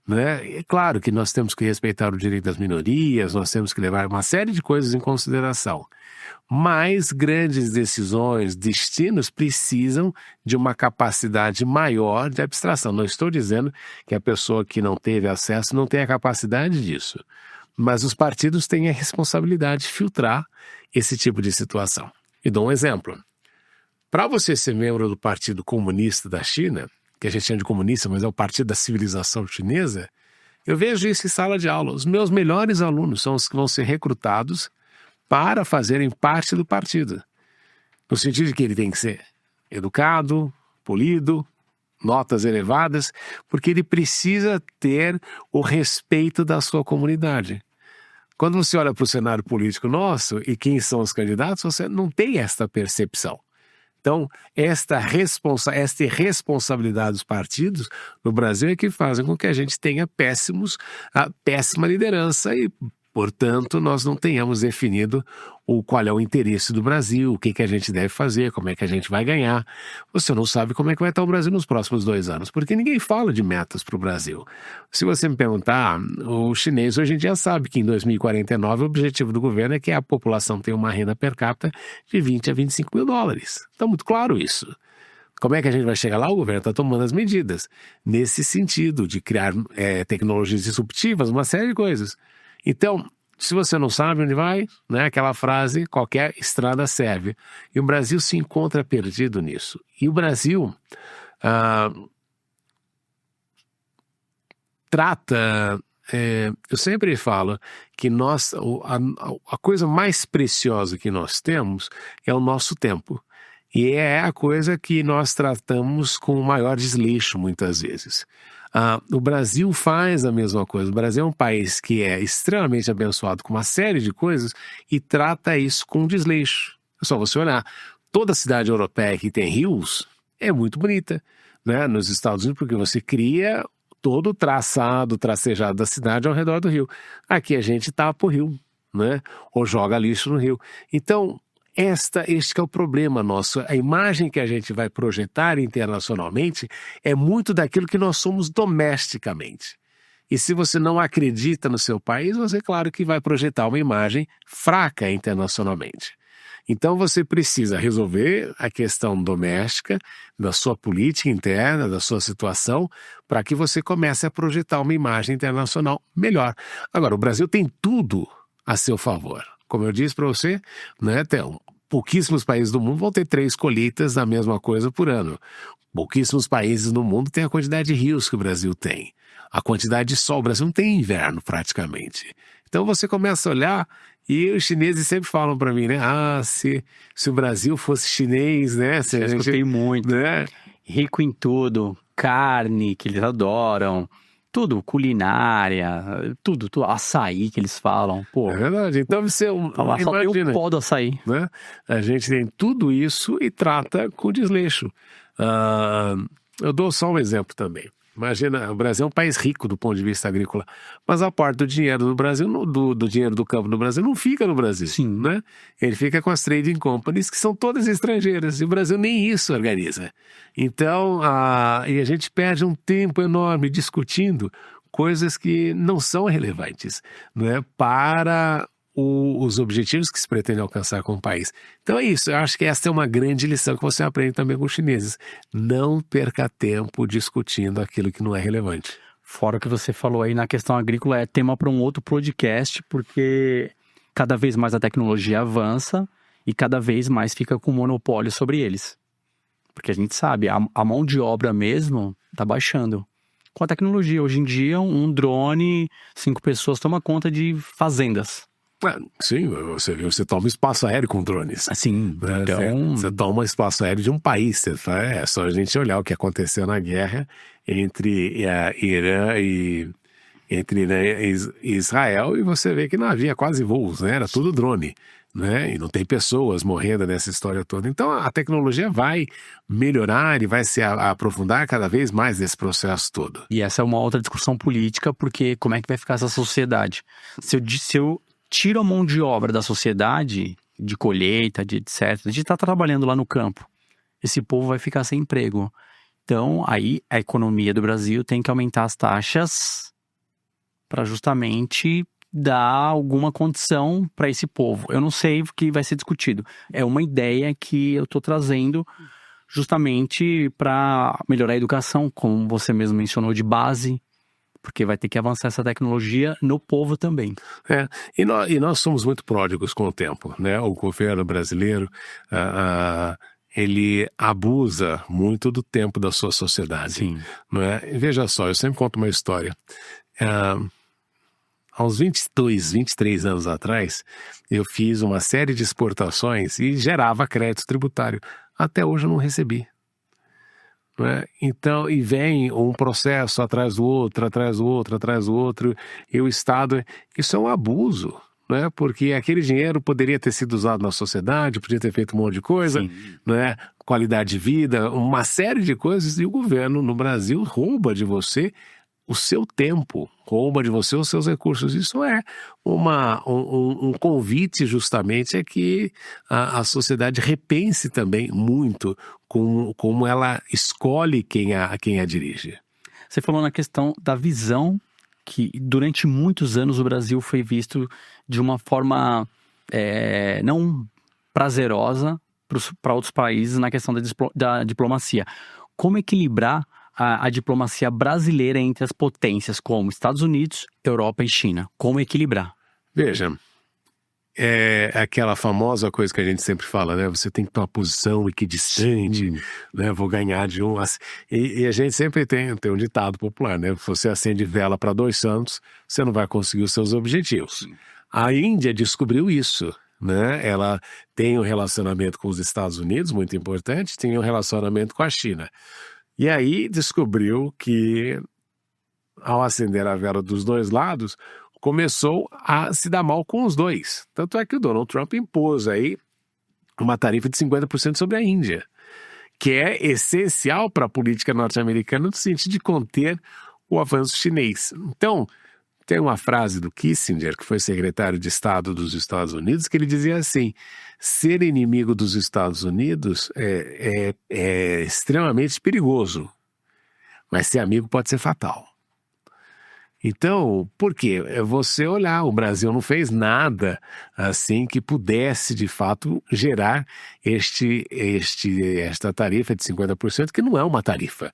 Né? É claro que nós temos que respeitar o direito das minorias, nós temos que levar uma série de coisas em consideração. Mas grandes decisões, destinos, precisam de uma capacidade maior de abstração. Não estou dizendo que a pessoa que não teve acesso não tem a capacidade disso. Mas os partidos têm a responsabilidade de filtrar esse tipo de situação. E dou um exemplo. Para você ser membro do Partido Comunista da China, que a gente chama de comunista, mas é o Partido da Civilização Chinesa, eu vejo isso em sala de aula. Os meus melhores alunos são os que vão ser recrutados para fazerem parte do partido. No sentido de que ele tem que ser educado, polido, notas elevadas, porque ele precisa ter o respeito da sua comunidade. Quando você olha para o cenário político nosso e quem são os candidatos, você não tem esta percepção. Então, esta responsabilidade dos partidos no Brasil é que fazem com que a gente tenha péssima liderança e, portanto, nós não tenhamos definido qual é o interesse do Brasil, o que a gente deve fazer, como é que a gente vai ganhar. Você não sabe como é que vai estar o Brasil nos próximos 2 anos, porque ninguém fala de metas para o Brasil. Se você me perguntar, o chinês hoje em dia sabe que em 2049 o objetivo do governo é que a população tenha uma renda per capita de 20 a 25 mil dólares. Está muito claro isso. Como é que a gente vai chegar lá? O governo está tomando as medidas nesse sentido de criar tecnologias disruptivas, uma série de coisas. Então, se você não sabe onde vai, né, aquela frase, qualquer estrada serve. E o Brasil se encontra perdido nisso. E o Brasil trata, eu sempre falo que a coisa mais preciosa que nós temos é o nosso tempo. E é a coisa que nós tratamos com o maior desleixo muitas vezes. O Brasil faz a mesma coisa. O Brasil é um país que é extremamente abençoado com uma série de coisas e trata isso com desleixo. É só você olhar. Toda cidade europeia que tem rios é muito bonita, né? Nos Estados Unidos, porque você cria todo o tracejado da cidade ao redor do rio. Aqui a gente tapa o rio, né? Ou joga lixo no rio. Então, este que é o problema nosso. A imagem que a gente vai projetar internacionalmente é muito daquilo que nós somos domesticamente. E se você não acredita no seu país, você, claro, que vai projetar uma imagem fraca internacionalmente. Então você precisa resolver a questão doméstica, da sua política interna, da sua situação, para que você comece a projetar uma imagem internacional melhor. Agora, o Brasil tem tudo a seu favor. Como eu disse para você, né, pouquíssimos países do mundo vão ter 3 colheitas da mesma coisa por ano. Pouquíssimos países no mundo têm a quantidade de rios que o Brasil tem. A quantidade de sol. O Brasil não tem inverno praticamente. Então você começa a olhar E os chineses sempre falam para mim, né? Se o Brasil fosse chinês, né? Se Eu escutei muito. né? Rico em tudo, carne, que eles adoram, tudo, culinária, tudo, açaí que eles falam, pô. É verdade. Então você Lá só tem o imagina, pó do açaí. né? A gente tem tudo isso e trata com desleixo. Eu dou só um exemplo também. Imagina, o Brasil é um país rico do ponto de vista agrícola, mas a parte do dinheiro do Brasil, do dinheiro do campo no Brasil, não fica no Brasil, Sim. né? Ele fica com as trading companies, que são todas estrangeiras, e o Brasil nem isso organiza. Então, e a gente perde um tempo enorme discutindo coisas que não são relevantes, né, para os objetivos que se pretende alcançar com o país. Então é isso, eu acho que essa é uma grande lição que você aprende também com os chineses. Não perca tempo discutindo aquilo que não é relevante. Fora o que você falou aí na questão agrícola, é tema para um outro podcast, porque cada vez mais a tecnologia avança e cada vez mais fica com monopólio sobre eles. Porque a gente sabe, a mão de obra mesmo está baixando. Com a tecnologia, hoje em dia, um drone, 5 pessoas toma conta de fazendas. Sim, você toma espaço aéreo com drones. Assim, né? então... Você toma espaço aéreo de um país. É só a gente olhar o que aconteceu na guerra entre Irã e Israel, e você vê que não havia quase voos, né? Era tudo drone, né? E não tem pessoas morrendo nessa história toda. Então a tecnologia vai melhorar e vai se aprofundar cada vez mais nesse processo todo. E essa é uma outra discussão política, porque como é que vai ficar essa sociedade? Se eu tiro a mão de obra da sociedade, de colheita, de etc., de estar trabalhando lá no campo, esse povo vai ficar sem emprego. Então, aí a economia do Brasil tem que aumentar as taxas para justamente dar alguma condição para esse povo. Eu não sei o que vai ser discutido. É uma ideia que eu estou trazendo justamente para melhorar a educação, como você mesmo mencionou, de base, porque vai ter que avançar essa tecnologia no povo também. E nós somos muito pródigos com o tempo, né? O governo brasileiro, ele abusa muito do tempo da sua sociedade. Sim. Não é? Veja só, eu sempre conto uma história. Há uns 22, 23 anos atrás, eu fiz uma série de exportações e gerava crédito tributário. Até hoje eu não recebi. Né? Então, e vem um processo atrás do outro, atrás do outro, atrás do outro, e o Estado, isso é um abuso, né? Porque aquele dinheiro poderia ter sido usado na sociedade, podia ter feito um monte de coisa, né? Qualidade de vida, uma série de coisas, e o governo no Brasil rouba de você o seu tempo, rouba de você os seus recursos. Isso é um convite justamente a que a sociedade repense também muito como ela escolhe quem a dirige. Você falou na questão da visão que durante muitos anos o Brasil foi visto de uma forma não prazerosa para outros países na questão da diplomacia. Como equilibrar a diplomacia brasileira entre as potências como Estados Unidos, Europa e China? Como equilibrar? Veja, é aquela famosa coisa que a gente sempre fala, né? Você tem que ter uma posição equidistante, né? Vou ganhar de um... E a gente sempre tem um ditado popular, né? Se você acende vela para 2 santos, você não vai conseguir os seus objetivos. A Índia descobriu isso, né? Ela tem um relacionamento com os Estados Unidos, muito importante, tem um relacionamento com a China. E aí descobriu que, ao acender a vela dos 2 lados, começou a se dar mal com os 2. Tanto é que o Donald Trump impôs aí uma tarifa de 50% sobre a Índia, que é essencial para a política norte-americana no sentido de conter o avanço chinês. Então, tem uma frase do Kissinger, que foi secretário de Estado dos Estados Unidos, que ele dizia assim: ser inimigo dos Estados Unidos é extremamente perigoso, mas ser amigo pode ser fatal. Então, por quê? É você olhar, o Brasil não fez nada assim que pudesse, de fato, gerar esta tarifa de 50%, que não é uma tarifa.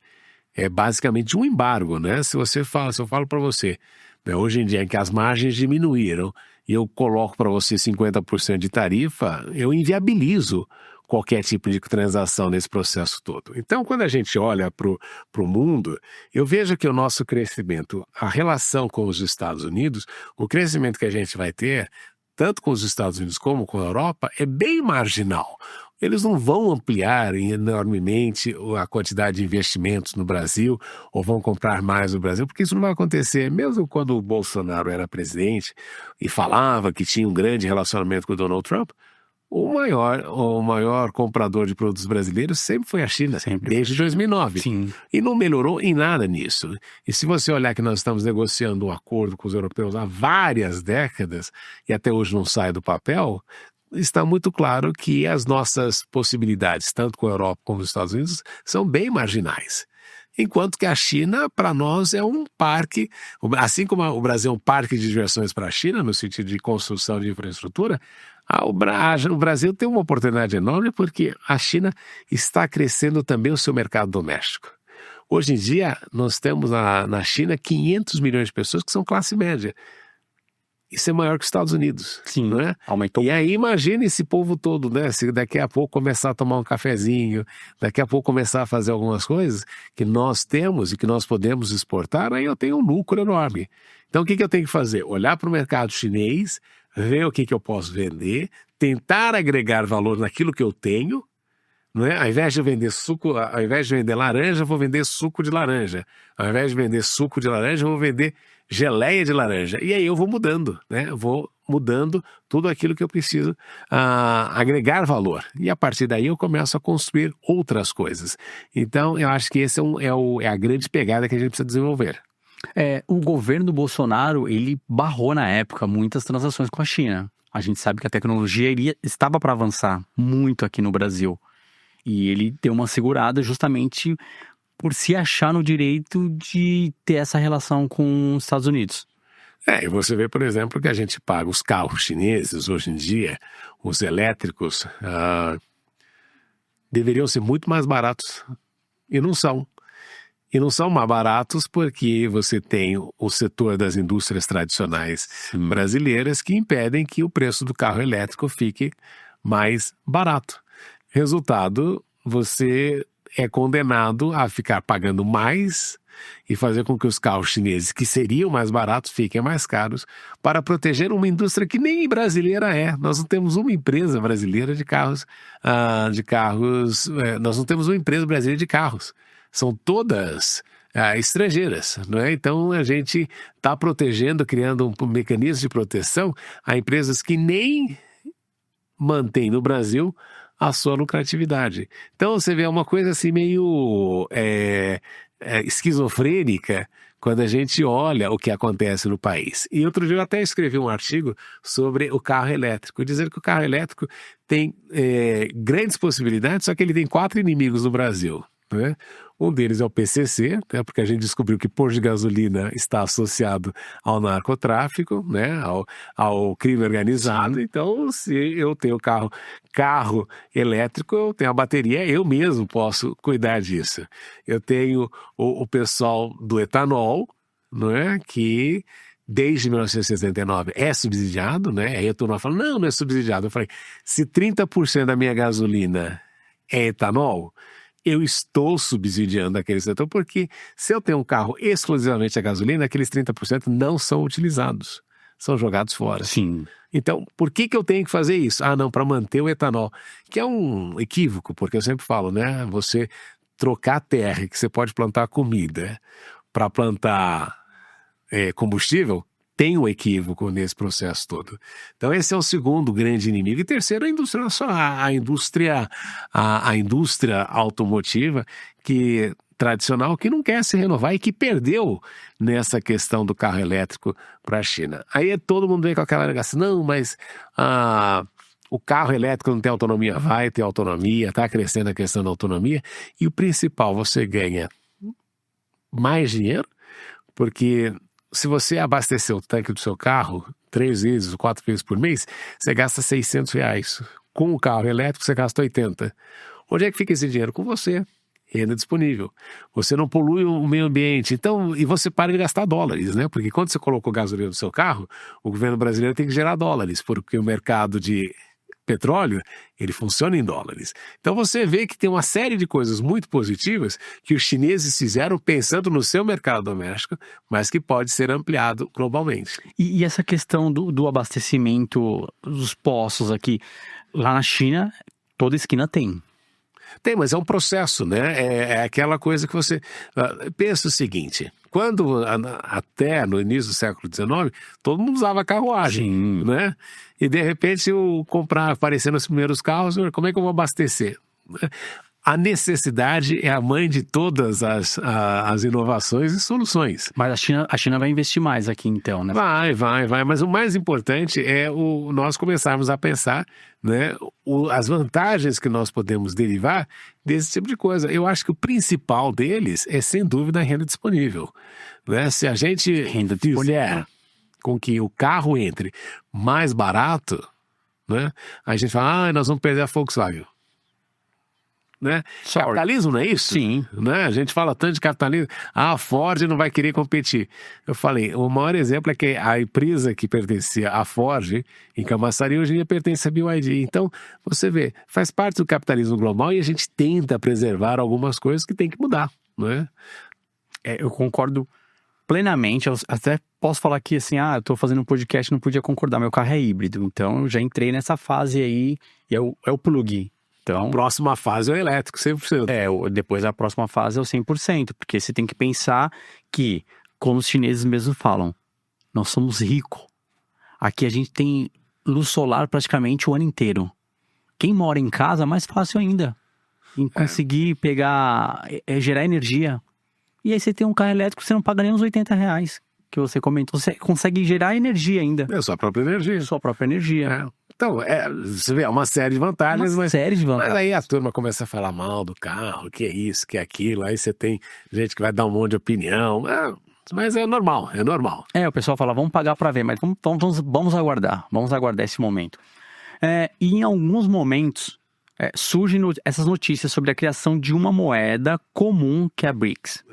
É basicamente um embargo, né? Se eu falo para você, né, hoje em dia que as margens diminuíram e eu coloco para você 50% de tarifa, eu inviabilizo qualquer tipo de transação nesse processo todo. Então, quando a gente olha para o mundo, eu vejo que o nosso crescimento, a relação com os Estados Unidos, o crescimento que a gente vai ter tanto com os Estados Unidos como com a Europa, é bem marginal. Eles não vão ampliar enormemente a quantidade de investimentos no Brasil ou vão comprar mais no Brasil, porque isso não vai acontecer. Mesmo quando o Bolsonaro era presidente e falava que tinha um grande relacionamento com o Donald Trump, o maior comprador de produtos brasileiros sempre foi a China, desde 2009. Sim. E não melhorou em nada nisso. E se você olhar que nós estamos negociando um acordo com os europeus há várias décadas e até hoje não sai do papel, está muito claro que as nossas possibilidades, tanto com a Europa como os Estados Unidos, são bem marginais. Enquanto que a China, para nós, é um parque, assim como o Brasil é um parque de diversões para a China, no sentido de construção de infraestrutura, o Brasil tem uma oportunidade enorme porque a China está crescendo também o seu mercado doméstico. Hoje em dia, nós temos na China 500 milhões de pessoas que são classe média. Isso é maior que os Estados Unidos. Sim, não é? aumentou. E aí imagine esse povo todo, né? Se daqui a pouco começar a tomar um cafezinho, daqui a pouco começar a fazer algumas coisas que nós temos e que nós podemos exportar, aí eu tenho um lucro enorme. Então o que eu tenho que fazer? Olhar para o mercado chinês, ver o que eu posso vender, tentar agregar valor naquilo que eu tenho, não é? Ao invés de vender suco, ao invés de vender laranja, eu vou vender suco de laranja. Ao invés de vender suco de laranja, eu vou vender geleia de laranja. E aí eu vou mudando, né? Eu vou mudando tudo aquilo que eu preciso agregar valor. E a partir daí eu começo a construir outras coisas. Então eu acho que esse é a grande pegada que a gente precisa desenvolver. O governo do Bolsonaro, ele barrou na época muitas transações com a China. A gente sabe que a tecnologia estava para avançar muito aqui no Brasil. E ele deu uma segurada justamente por se achar no direito de ter essa relação com os Estados Unidos. E você vê, por exemplo, que a gente paga os carros chineses hoje em dia, os elétricos, deveriam ser muito mais baratos. E não são. E não são mais baratos porque você tem o setor das indústrias tradicionais brasileiras que impedem que o preço do carro elétrico fique mais barato. Resultado, você é condenado a ficar pagando mais e fazer com que os carros chineses, que seriam mais baratos, fiquem mais caros para proteger uma indústria que nem brasileira é. Nós não temos uma empresa brasileira de carros, nós não temos uma empresa brasileira de carros. São todas estrangeiras, não é? Então a gente está protegendo, criando um mecanismo de proteção a empresas que nem mantêm no Brasil a sua lucratividade. Então você vê uma coisa assim meio esquizofrênica quando a gente olha o que acontece no país. E outro dia eu até escrevi um artigo sobre o carro elétrico, dizendo que o carro elétrico tem grandes possibilidades, só que ele tem 4 inimigos no Brasil. Né? Um deles é o PCC, né? Porque a gente descobriu que posto de gasolina está associado ao narcotráfico, né? ao crime organizado. Sim. Então, se eu tenho carro elétrico, eu tenho a bateria, eu mesmo posso cuidar disso. Eu tenho o pessoal do etanol, não é? Que desde 1969 é subsidiado, né? Aí a turma fala, não é subsidiado. Eu falei, se 30% da minha gasolina é etanol, eu estou subsidiando aquele setor, porque se eu tenho um carro exclusivamente a gasolina, aqueles 30% não são utilizados, são jogados fora. Sim. Então, por que eu tenho que fazer isso? Não, para manter o etanol, que é um equívoco, porque eu sempre falo, né? Você trocar a terra, que você pode plantar comida, para plantar combustível, tem um equívoco nesse processo todo. Então esse é o segundo grande inimigo. E terceiro, a indústria nacional, a indústria automotiva tradicional que não quer se renovar e que perdeu nessa questão do carro elétrico para a China. Aí todo mundo vem com aquela negação, não, mas o carro elétrico não tem autonomia. Vai ter autonomia, está crescendo a questão da autonomia. E o principal, você ganha mais dinheiro, porque se você abastecer o tanque do seu carro 3 vezes ou 4 vezes por mês, você gasta R$600. Com o carro elétrico, você gasta 80. Onde é que fica esse dinheiro? Com você. Renda disponível. Você não polui o meio ambiente. Então, e você para de gastar dólares, né? Porque quando você colocou gasolina no seu carro, o governo brasileiro tem que gerar dólares, porque o mercado de petróleo, ele funciona em dólares. Então você vê que tem uma série de coisas muito positivas que os chineses fizeram pensando no seu mercado doméstico, mas que pode ser ampliado globalmente. E essa questão do abastecimento dos poços aqui, lá na China, toda esquina tem. Tem, mas é um processo, né? É aquela coisa que você... pensa o seguinte, quando até no início do século XIX, todo mundo usava carruagem, Sim. né? E de repente aparecendo os primeiros carros, como é que eu vou abastecer? A necessidade é a mãe de todas as inovações e soluções. Mas a China vai investir mais aqui então, né? Vai. Mas o mais importante é nós começarmos a pensar, né, as vantagens que nós podemos derivar desse tipo de coisa. Eu acho que o principal deles é, sem dúvida, a renda disponível. Né? Se a gente fizer com que o carro entre mais barato, né, a gente fala, nós vamos perder a Volkswagen. Né? Capitalismo não é isso? Sim. Né? A gente fala tanto de capitalismo, a Ford não vai querer competir. Eu falei, o maior exemplo é que a empresa que pertencia à Ford, em Camaçari, hoje em dia pertence à BYD. Então, você vê, faz parte do capitalismo global e a gente tenta preservar algumas coisas que tem que mudar. Né? Eu concordo plenamente, eu até posso falar aqui assim, eu tô fazendo um podcast, não podia concordar, meu carro é híbrido, então eu já entrei nessa fase aí, e é o plug. Então, a próxima fase é o elétrico, 100%. Depois a próxima fase é o 100%, porque você tem que pensar que, como os chineses mesmo falam, nós somos ricos. Aqui a gente tem luz solar praticamente o ano inteiro. Quem mora em casa, é mais fácil ainda. Em conseguir pegar, gerar energia. E aí você tem um carro elétrico, você não paga nem uns R$80, que você comentou. Você consegue gerar energia ainda. É a sua própria energia. Sua própria energia. Então, você vê, é uma série de vantagens, mas aí a turma começa a falar mal do carro, que é isso, que é aquilo, aí você tem gente que vai dar um monte de opinião, mas é normal. O pessoal fala, vamos pagar para ver, mas vamos aguardar esse momento. E em alguns momentos, surgem essas notícias sobre a criação de uma moeda comum que é a BRICS.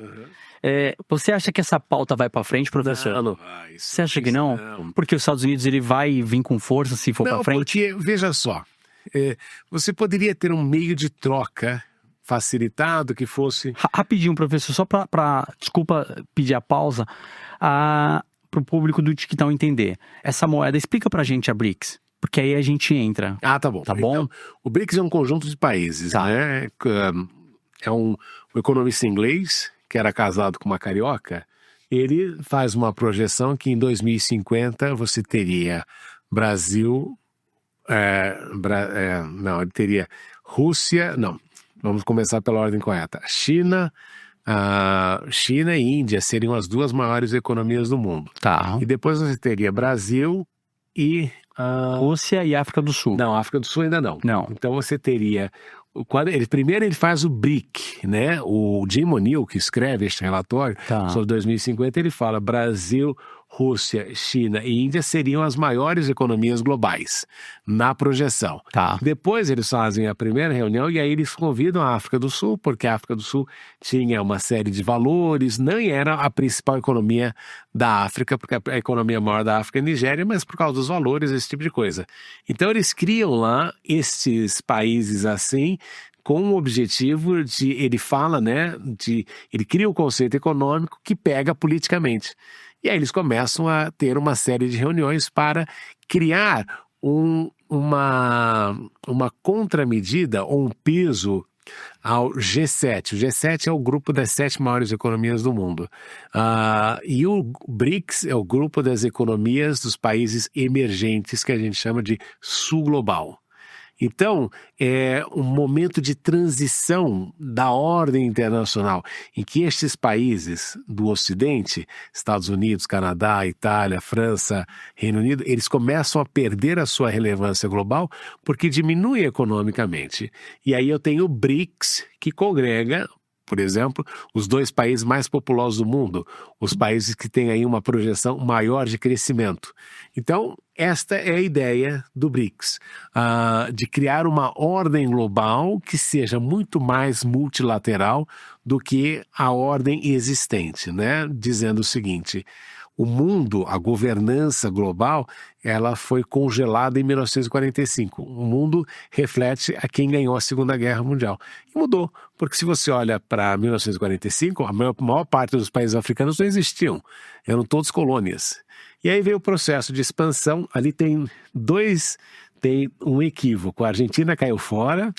Você acha que essa pauta vai para frente, professor? Não. Você acha que não? Porque os Estados Unidos ele vai vir com força se for para frente? Porque, veja só, você poderia ter um meio de troca facilitado que fosse... Rapidinho, professor, só desculpa pedir a pausa, para o público do TikTok entender. Essa moeda, explica pra gente a BRICS. Porque aí a gente entra. Tá bom. Tá bom? Então, o BRICS é um conjunto de países, né? É um economista inglês que era casado com uma carioca. Ele faz uma projeção que em 2050 você teria Brasil... ele teria Rússia... Não, vamos começar pela ordem correta. China e Índia seriam as duas maiores economias do mundo. Tá. E depois você teria Brasil e... Rússia e África do Sul. Não, África do Sul ainda não. Não. Então você teria... Primeiro ele faz o BRIC, né? O Jim O'Neill, que escreve este relatório sobre 2050, ele fala Brasil, Rússia, China e Índia seriam as maiores economias globais na projeção. Depois eles fazem a primeira reunião e aí eles convidam a África do Sul, porque a África do Sul tinha uma série de valores, não era a principal economia da África, porque a economia maior da África é a Nigéria, mas por causa dos valores, esse tipo de coisa. Então eles criam lá esses países assim, com o objetivo de, ele fala, né, ele cria um conceito econômico que pega politicamente. E aí eles começam a ter uma série de reuniões para criar uma contramedida ou um peso ao G7. O G7 é o grupo das 7 maiores economias do mundo. E o BRICS é o grupo das economias dos países emergentes, que a gente chama de Sul Global. Então, é um momento de transição da ordem internacional, em que estes países do Ocidente, Estados Unidos, Canadá, Itália, França, Reino Unido, eles começam a perder a sua relevância global porque diminui economicamente. E aí eu tenho o BRICS, que congrega, por exemplo, os 2 países mais populosos do mundo, os países que têm aí uma projeção maior de crescimento. Então, esta é a ideia do BRICS, de criar uma ordem global que seja muito mais multilateral do que a ordem existente, né? Dizendo o seguinte, o mundo, a governança global, ela foi congelada em 1945. O mundo reflete a quem ganhou a Segunda Guerra Mundial. E mudou, porque se você olha para 1945, a maior parte dos países africanos não existiam, eram todos colônias. E aí veio o processo de expansão, ali tem um equívoco. A Argentina caiu fora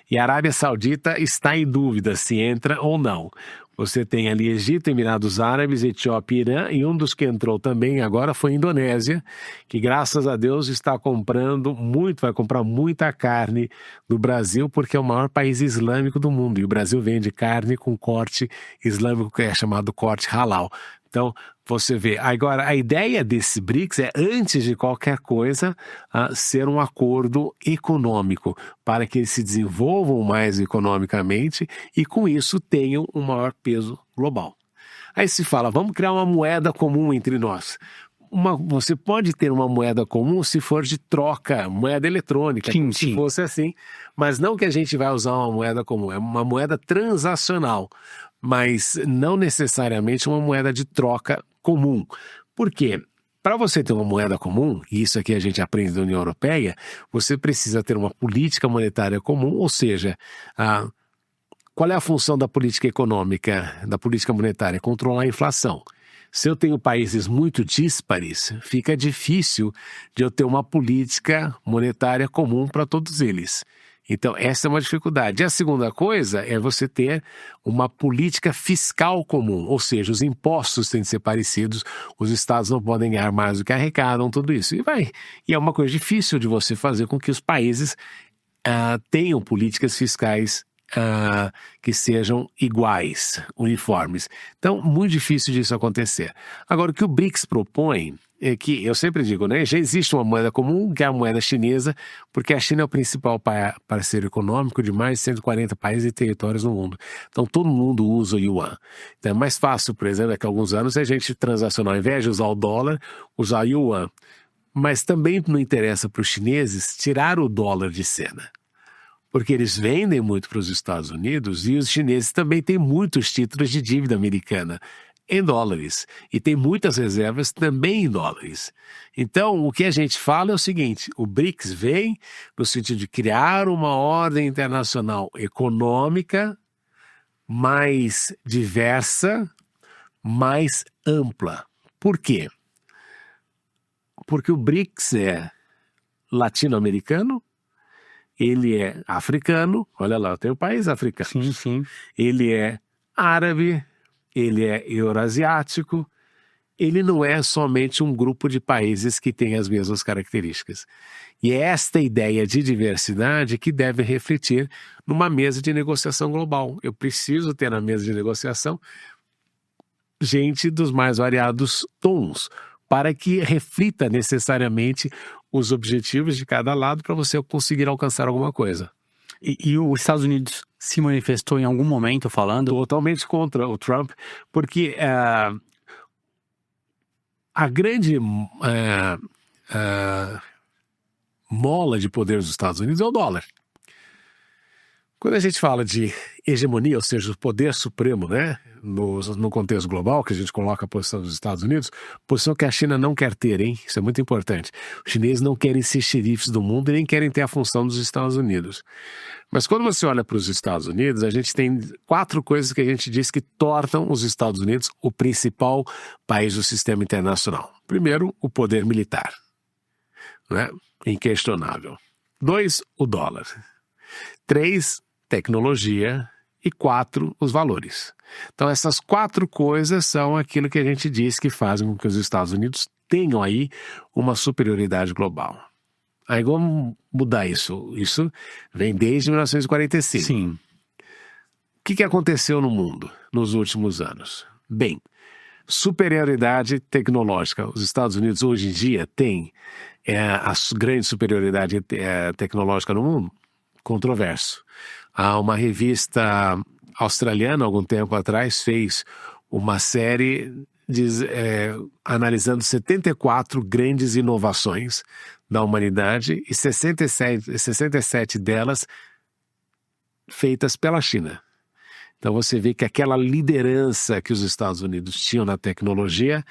e a Arábia Saudita está em dúvida se entra ou não. Você tem ali Egito, Emirados Árabes, Etiópia e Irã, e um dos que entrou também agora foi a Indonésia, que graças a Deus está comprando muito, vai comprar muita carne do Brasil, porque é o maior país islâmico do mundo, e o Brasil vende carne com corte islâmico, que é chamado corte halal. Então, você vê. Agora, a ideia desse BRICS é, antes de qualquer coisa, ser um acordo econômico, para que eles se desenvolvam mais economicamente e, com isso, tenham um maior peso global. Aí se fala, vamos criar uma moeda comum entre nós. Você pode ter uma moeda comum se for de troca, moeda eletrônica, como se fosse assim, mas não que a gente vai usar uma moeda comum, é uma moeda transacional, mas não necessariamente uma moeda de troca comum. Por quê? Para você ter uma moeda comum, e isso aqui a gente aprende da União Europeia, você precisa ter uma política monetária comum, ou seja, qual é a função da política econômica, da política monetária? Controlar a inflação. Se eu tenho países muito díspares, fica difícil de eu ter uma política monetária comum para todos eles. Então, essa é uma dificuldade. E a segunda coisa é você ter uma política fiscal comum, ou seja, os impostos têm que ser parecidos, os estados não podem ganhar mais do que arrecadam, tudo isso. E é uma coisa difícil de você fazer com que os países tenham políticas fiscais que sejam iguais, uniformes. Então, muito difícil disso acontecer. Agora, o que o BRICS propõe é que, eu sempre digo, né, já existe uma moeda comum, que é a moeda chinesa, porque a China é o principal parceiro econômico de mais de 140 países e territórios no mundo. Então, todo mundo usa o yuan. Então, é mais fácil, por exemplo, daqui a alguns anos, a gente transacionar, ao invés de usar o dólar, usar o yuan. Mas também não interessa para os chineses tirar o dólar de cena. Porque eles vendem muito para os Estados Unidos e os chineses também têm muitos títulos de dívida americana em dólares. E tem muitas reservas também em dólares. Então, o que a gente fala é o seguinte, o BRICS vem no sentido de criar uma ordem internacional econômica mais diversa, mais ampla. Por quê? Porque o BRICS é latino-americano, ele é africano, olha lá, tem o país africano. Sim, sim. Ele é árabe, ele é eurasiático, ele não é somente um grupo de países que tem as mesmas características. E é esta ideia de diversidade que deve refletir numa mesa de negociação global. Eu preciso ter na mesa de negociação gente dos mais variados tons, para que reflita necessariamente os objetivos de cada lado para você conseguir alcançar alguma coisa. E os Estados Unidos se manifestou em algum momento falando? Totalmente contra o Trump, porque a grande mola de poder dos Estados Unidos é o dólar. Quando a gente fala de hegemonia, ou seja, o poder supremo, né, no contexto global, que a gente coloca a posição dos Estados Unidos, posição que a China não quer ter, hein? Isso é muito importante. Os chineses não querem ser xerifes do mundo e nem querem ter a função dos Estados Unidos. Mas quando você olha para os Estados Unidos, a gente tem 4 coisas que a gente diz que tornam os Estados Unidos o principal país do sistema internacional. Primeiro, o poder militar, né? Inquestionável. 2, o dólar. 3, tecnologia. E 4, os valores. Então essas 4 coisas são aquilo que a gente diz que fazem com que os Estados Unidos tenham aí uma superioridade global. Aí vamos mudar isso. Isso vem desde 1945. Sim. O que aconteceu no mundo nos últimos anos? Bem, superioridade tecnológica. Os Estados Unidos hoje em dia têm a grande superioridade tecnológica no mundo? Controverso. Uma revista australiana, algum tempo atrás, fez uma série analisando 74 grandes inovações da humanidade e 67 delas feitas pela China. Então você vê que aquela liderança que os Estados Unidos tinham na tecnologia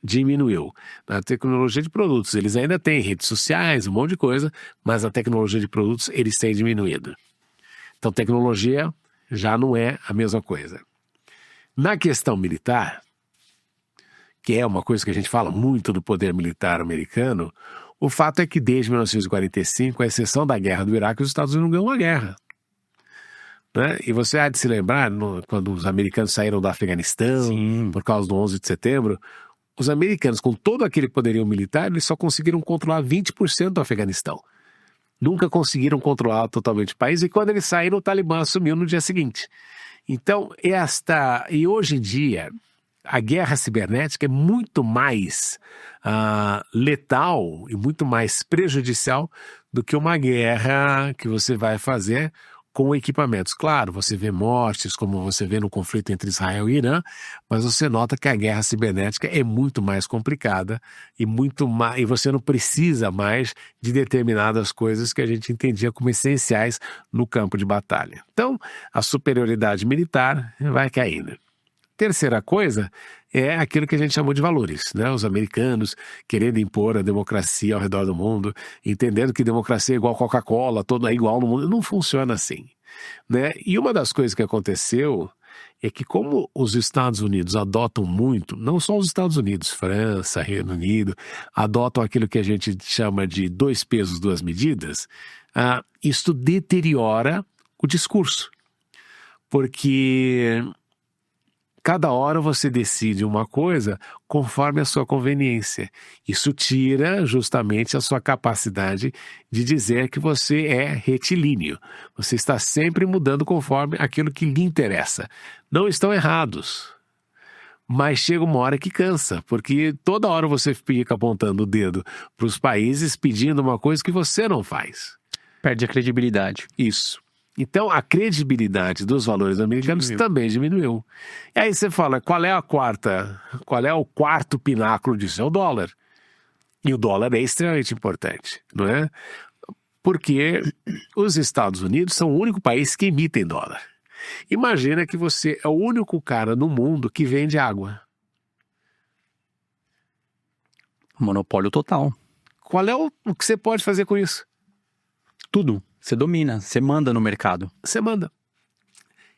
diminuiu. Na tecnologia de produtos, eles ainda têm redes sociais, um monte de coisa, mas a tecnologia de produtos, eles têm diminuído. Então, tecnologia já não é a mesma coisa. Na questão militar, que é uma coisa que a gente fala muito do poder militar americano, o fato é que desde 1945, à exceção da guerra do Iraque, os Estados Unidos não ganham uma guerra. Né? E você há de se lembrar, quando os americanos saíram do Afeganistão, Sim. por causa do 11 de setembro, os americanos, com todo aquele poderio militar, eles só conseguiram controlar 20% do Afeganistão. Nunca conseguiram controlar totalmente o país, e quando eles saíram, o Talibã assumiu no dia seguinte. Então, e hoje em dia, a guerra cibernética é muito mais letal e muito mais prejudicial do que uma guerra que você vai fazer com equipamentos. Claro, você vê mortes, como você vê no conflito entre Israel e Irã, mas você nota que a guerra cibernética é muito mais complicada e você não precisa mais de determinadas coisas que a gente entendia como essenciais no campo de batalha. Então, a superioridade militar vai caindo. Terceira coisa é aquilo que a gente chamou de valores, né? Os americanos querendo impor a democracia ao redor do mundo, entendendo que democracia é igual Coca-Cola, todo é igual no mundo. Não funciona assim, né? E uma das coisas que aconteceu é que, como os Estados Unidos adotam muito, não só os Estados Unidos, França, Reino Unido, adotam aquilo que a gente chama de 2 pesos, 2 medidas, isto deteriora o discurso, porque cada hora você decide uma coisa conforme a sua conveniência. Isso tira justamente a sua capacidade de dizer que você é retilíneo. Você está sempre mudando conforme aquilo que lhe interessa. Não estão errados, mas chega uma hora que cansa, porque toda hora você fica apontando o dedo para os países pedindo uma coisa que você não faz. Perde a credibilidade. Isso. Então, a credibilidade dos valores americanos também diminuiu. E aí você fala, qual é o quarto pináculo disso? É o dólar. E o dólar é extremamente importante, não é? Porque os Estados Unidos são o único país que emitem dólar. Imagina que você é o único cara no mundo que vende água. Monopólio total. Qual é o que você pode fazer com isso? Tudo. Você domina, você manda no mercado. Você manda.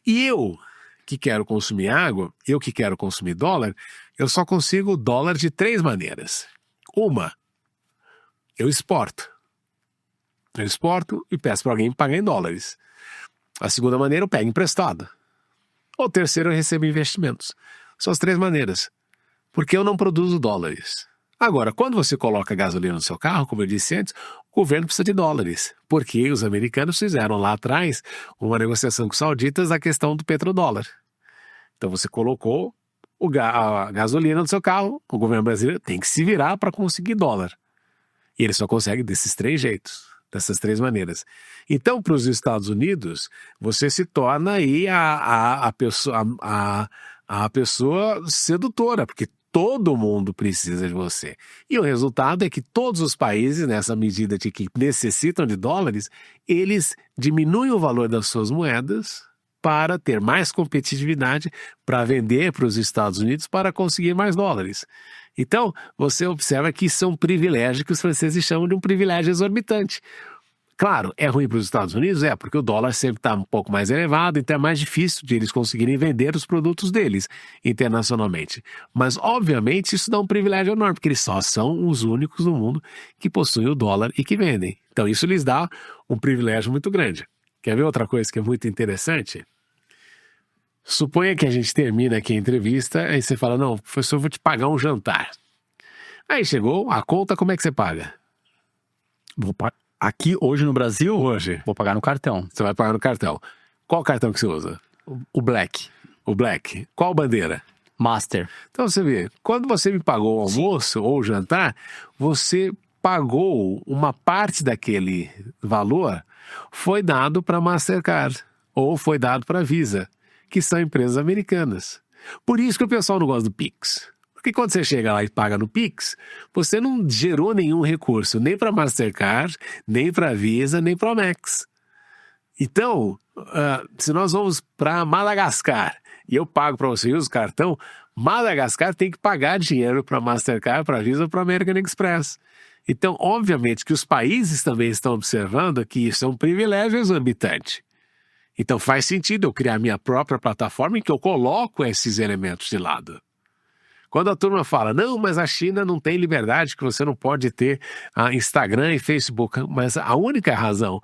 E eu, que quero consumir água, eu que quero consumir dólar, eu só consigo dólar de 3 maneiras. Uma, eu exporto. Eu exporto e peço para alguém me pagar em dólares. A segunda maneira, eu pego emprestado. Ou terceiro, eu recebo investimentos. São as 3 maneiras. Porque eu não produzo dólares. Agora, quando você coloca gasolina no seu carro, como eu disse antes, o governo precisa de dólares, porque os americanos fizeram lá atrás uma negociação com os sauditas na questão do petrodólar. Então você colocou a gasolina no seu carro, o governo brasileiro tem que se virar para conseguir dólar. E ele só consegue desses 3 jeitos, dessas 3 maneiras. Então, para os Estados Unidos, você se torna aí a pessoa sedutora, porque todo mundo precisa de você. E o resultado é que todos os países, nessa medida de que necessitam de dólares, eles diminuem o valor das suas moedas para ter mais competitividade, para vender para os Estados Unidos, para conseguir mais dólares. Então, você observa que isso é um privilégio que os franceses chamam de um privilégio exorbitante. Claro, é ruim para os Estados Unidos? É, porque o dólar sempre está um pouco mais elevado, então é mais difícil de eles conseguirem vender os produtos deles internacionalmente. Mas, obviamente, isso dá um privilégio enorme, porque eles só são os únicos no mundo que possuem o dólar e que vendem. Então, isso lhes dá um privilégio muito grande. Quer ver outra coisa que é muito interessante? Suponha que a gente termina aqui a entrevista, aí você fala, não, professor, eu vou te pagar um jantar. Aí chegou, a conta, como é que você paga? Aqui, hoje no Brasil, Hoje. vou pagar no cartão. Você vai pagar no cartão. Qual cartão que você usa? O Black. O Black. Qual bandeira? Master. Então você vê, quando você me pagou o almoço ou o jantar, você pagou uma parte daquele valor, foi dado para Mastercard ou foi dado para Visa, que são empresas americanas. Por isso que o pessoal não gosta do Pix. Porque quando você chega lá e paga no Pix, você não gerou nenhum recurso, nem para Mastercard, nem para Visa, nem para Amex. Então, se nós vamos para Madagascar e eu pago para você e uso o cartão, Madagascar tem que pagar dinheiro para a Mastercard, para a Visa ou para a American Express. Então, obviamente que os países também estão observando que isso é um privilégio exorbitante. Então faz sentido eu criar minha própria plataforma em que eu coloco esses elementos de lado. Quando a turma fala, não, mas a China não tem liberdade, que você não pode ter Instagram e Facebook. Mas a única razão,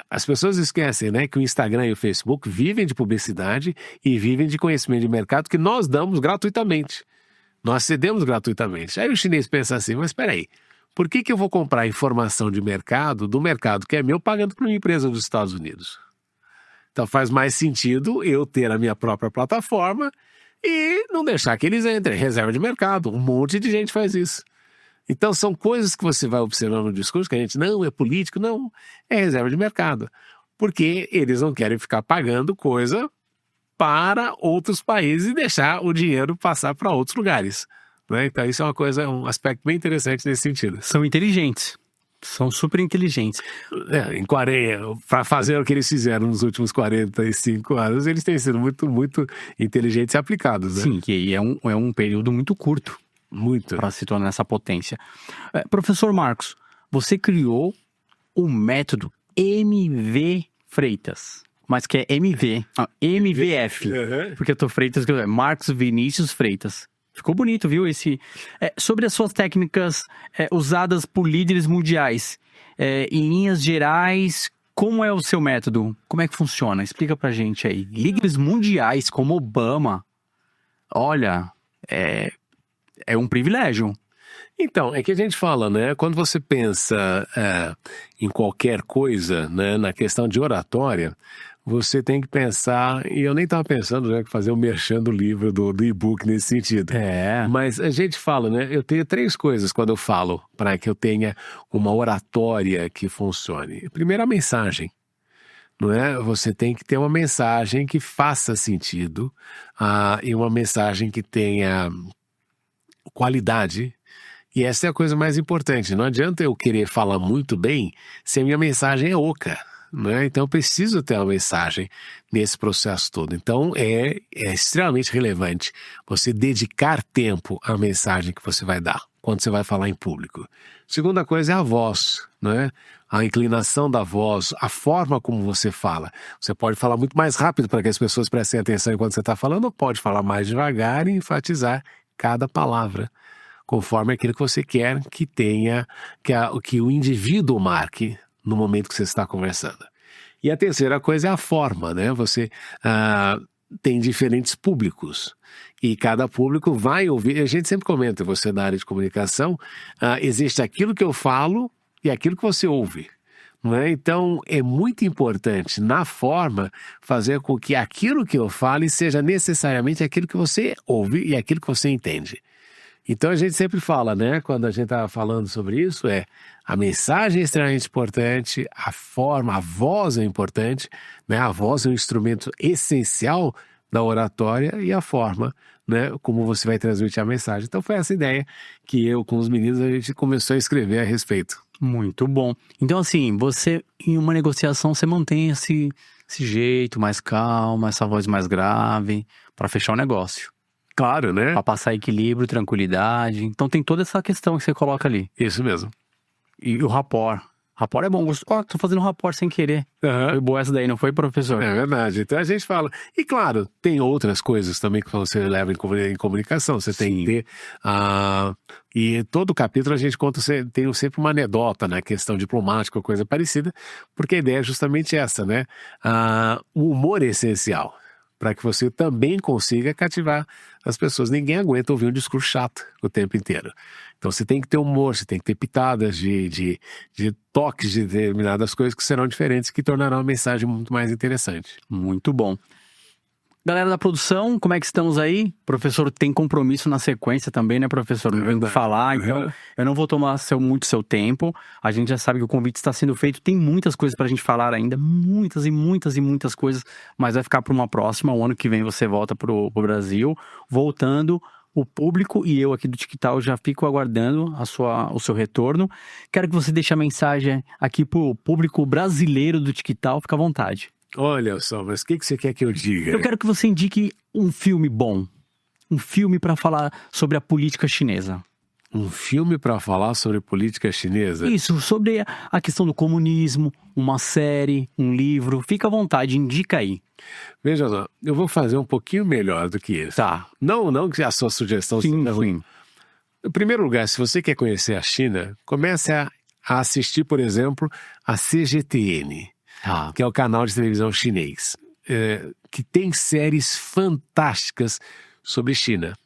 as pessoas esquecem, né, que o Instagram e o Facebook vivem de publicidade e vivem de conhecimento de mercado que nós damos gratuitamente. Nós cedemos gratuitamente. Aí o chinês pensa assim, mas espera aí, por que eu vou comprar informação de mercado, do mercado que é meu, pagando para uma empresa dos Estados Unidos? Então faz mais sentido eu ter a minha própria plataforma e não deixar que eles entrem. Reserva de mercado, um monte de gente faz isso. Então são coisas que você vai observando no discurso, que a gente não é político, não, é reserva de mercado. Porque eles não querem ficar pagando coisa para outros países e deixar o dinheiro passar para outros lugares. Né? Então isso é uma coisa, um aspecto bem interessante nesse sentido. São inteligentes. São super inteligentes. Para fazer o que eles fizeram nos últimos 45 anos, eles têm sido muito, muito inteligentes e aplicados. Né? Sim, que é um período muito curto. Muito. Para se tornar essa potência. Professor Marcos, você criou o método MV Freitas. Mas que é MVF. Porque eu tô Freitas, Marcos Vinícius Freitas. Ficou bonito, viu? Sobre as suas técnicas usadas por líderes mundiais, em linhas gerais, como é o seu método? Como é que funciona? Explica pra gente aí. Líderes mundiais como Obama, olha, é um privilégio. Então, é que a gente fala, né? Quando você pensa em qualquer coisa, né, na questão de oratória, você tem que pensar, e eu nem estava pensando, né, fazer o merchan do livro, do e-book nesse sentido. Mas a gente fala, né, eu tenho 3 coisas quando eu falo para que eu tenha uma oratória que funcione. Primeiro, a mensagem. Não é? Você tem que ter uma mensagem que faça sentido e uma mensagem que tenha qualidade. E essa é a coisa mais importante. Não adianta eu querer falar muito bem se a minha mensagem é oca. Né? Então eu preciso ter uma mensagem nesse processo todo. Então é extremamente relevante você dedicar tempo à mensagem que você vai dar quando você vai falar em público. Segunda coisa é a voz, né? A inclinação da voz, a forma como você fala. Você pode falar muito mais rápido para que as pessoas prestem atenção enquanto você está falando, ou pode falar mais devagar e enfatizar cada palavra, conforme aquilo que você quer que tenha, que o indivíduo marque no momento que você está conversando. E a terceira coisa é a forma, né? Você tem diferentes públicos e cada público vai ouvir. A gente sempre comenta, você na área de comunicação, existe aquilo que eu falo e aquilo que você ouve. Não é? Então é muito importante na forma fazer com que aquilo que eu fale seja necessariamente aquilo que você ouve e aquilo que você entende. Então a gente sempre fala, né, quando a gente está falando sobre isso, a mensagem é extremamente importante, a forma, a voz é importante, né, a voz é um instrumento essencial da oratória e a forma, né, como você vai transmitir a mensagem. Então foi essa ideia que eu com os meninos a gente começou a escrever a respeito. Muito bom. Então assim, você em uma negociação você mantém esse jeito mais calmo, essa voz mais grave, para fechar o negócio. Claro, né? Pra passar equilíbrio, tranquilidade. Então tem toda essa questão que você coloca ali. Isso mesmo. E o rapport. Rapport é bom. Tô fazendo rapport sem querer. Foi boa essa daí, não foi, professor? É verdade. Então a gente fala. E claro, tem outras coisas também que você leva em comunicação. Você tem que ter. E todo capítulo a gente conta, tem sempre uma anedota, né? Questão diplomática ou coisa parecida. Porque a ideia é justamente essa, né? O humor é essencial para que você também consiga cativar as pessoas. Ninguém aguenta ouvir um discurso chato o tempo inteiro. Então você tem que ter humor, você tem que ter pitadas de toques de determinadas coisas que serão diferentes, que tornarão a mensagem muito mais interessante. Muito bom. Galera da produção, como é que estamos aí? O professor tem compromisso na sequência também, né, professor? Não vem falar, então eu não vou tomar muito seu tempo. A gente já sabe que o convite está sendo feito. Tem muitas coisas pra gente falar ainda, muitas e muitas e muitas coisas, mas vai ficar para uma próxima. O ano que vem você volta pro Brasil. Voltando, o público e eu aqui do TikTok já fico aguardando o seu retorno. Quero que você deixe a mensagem aqui pro público brasileiro do TikTok, fica à vontade. Olha só, mas o que você quer que eu diga? Eu quero que você indique um filme bom. um filme para falar sobre a política chinesa. Um filme para falar sobre política chinesa? Isso, sobre a questão do comunismo, uma série, um livro. Fica à vontade, indica aí. Veja só, eu vou fazer um pouquinho melhor do que isso. Tá. Não que a sua sugestão seja ruim. Sim. Em primeiro lugar, se você quer conhecer a China, comece a assistir, por exemplo, a CGTN, Tá. que é o canal de televisão chinês, que tem séries fantásticas sobre China,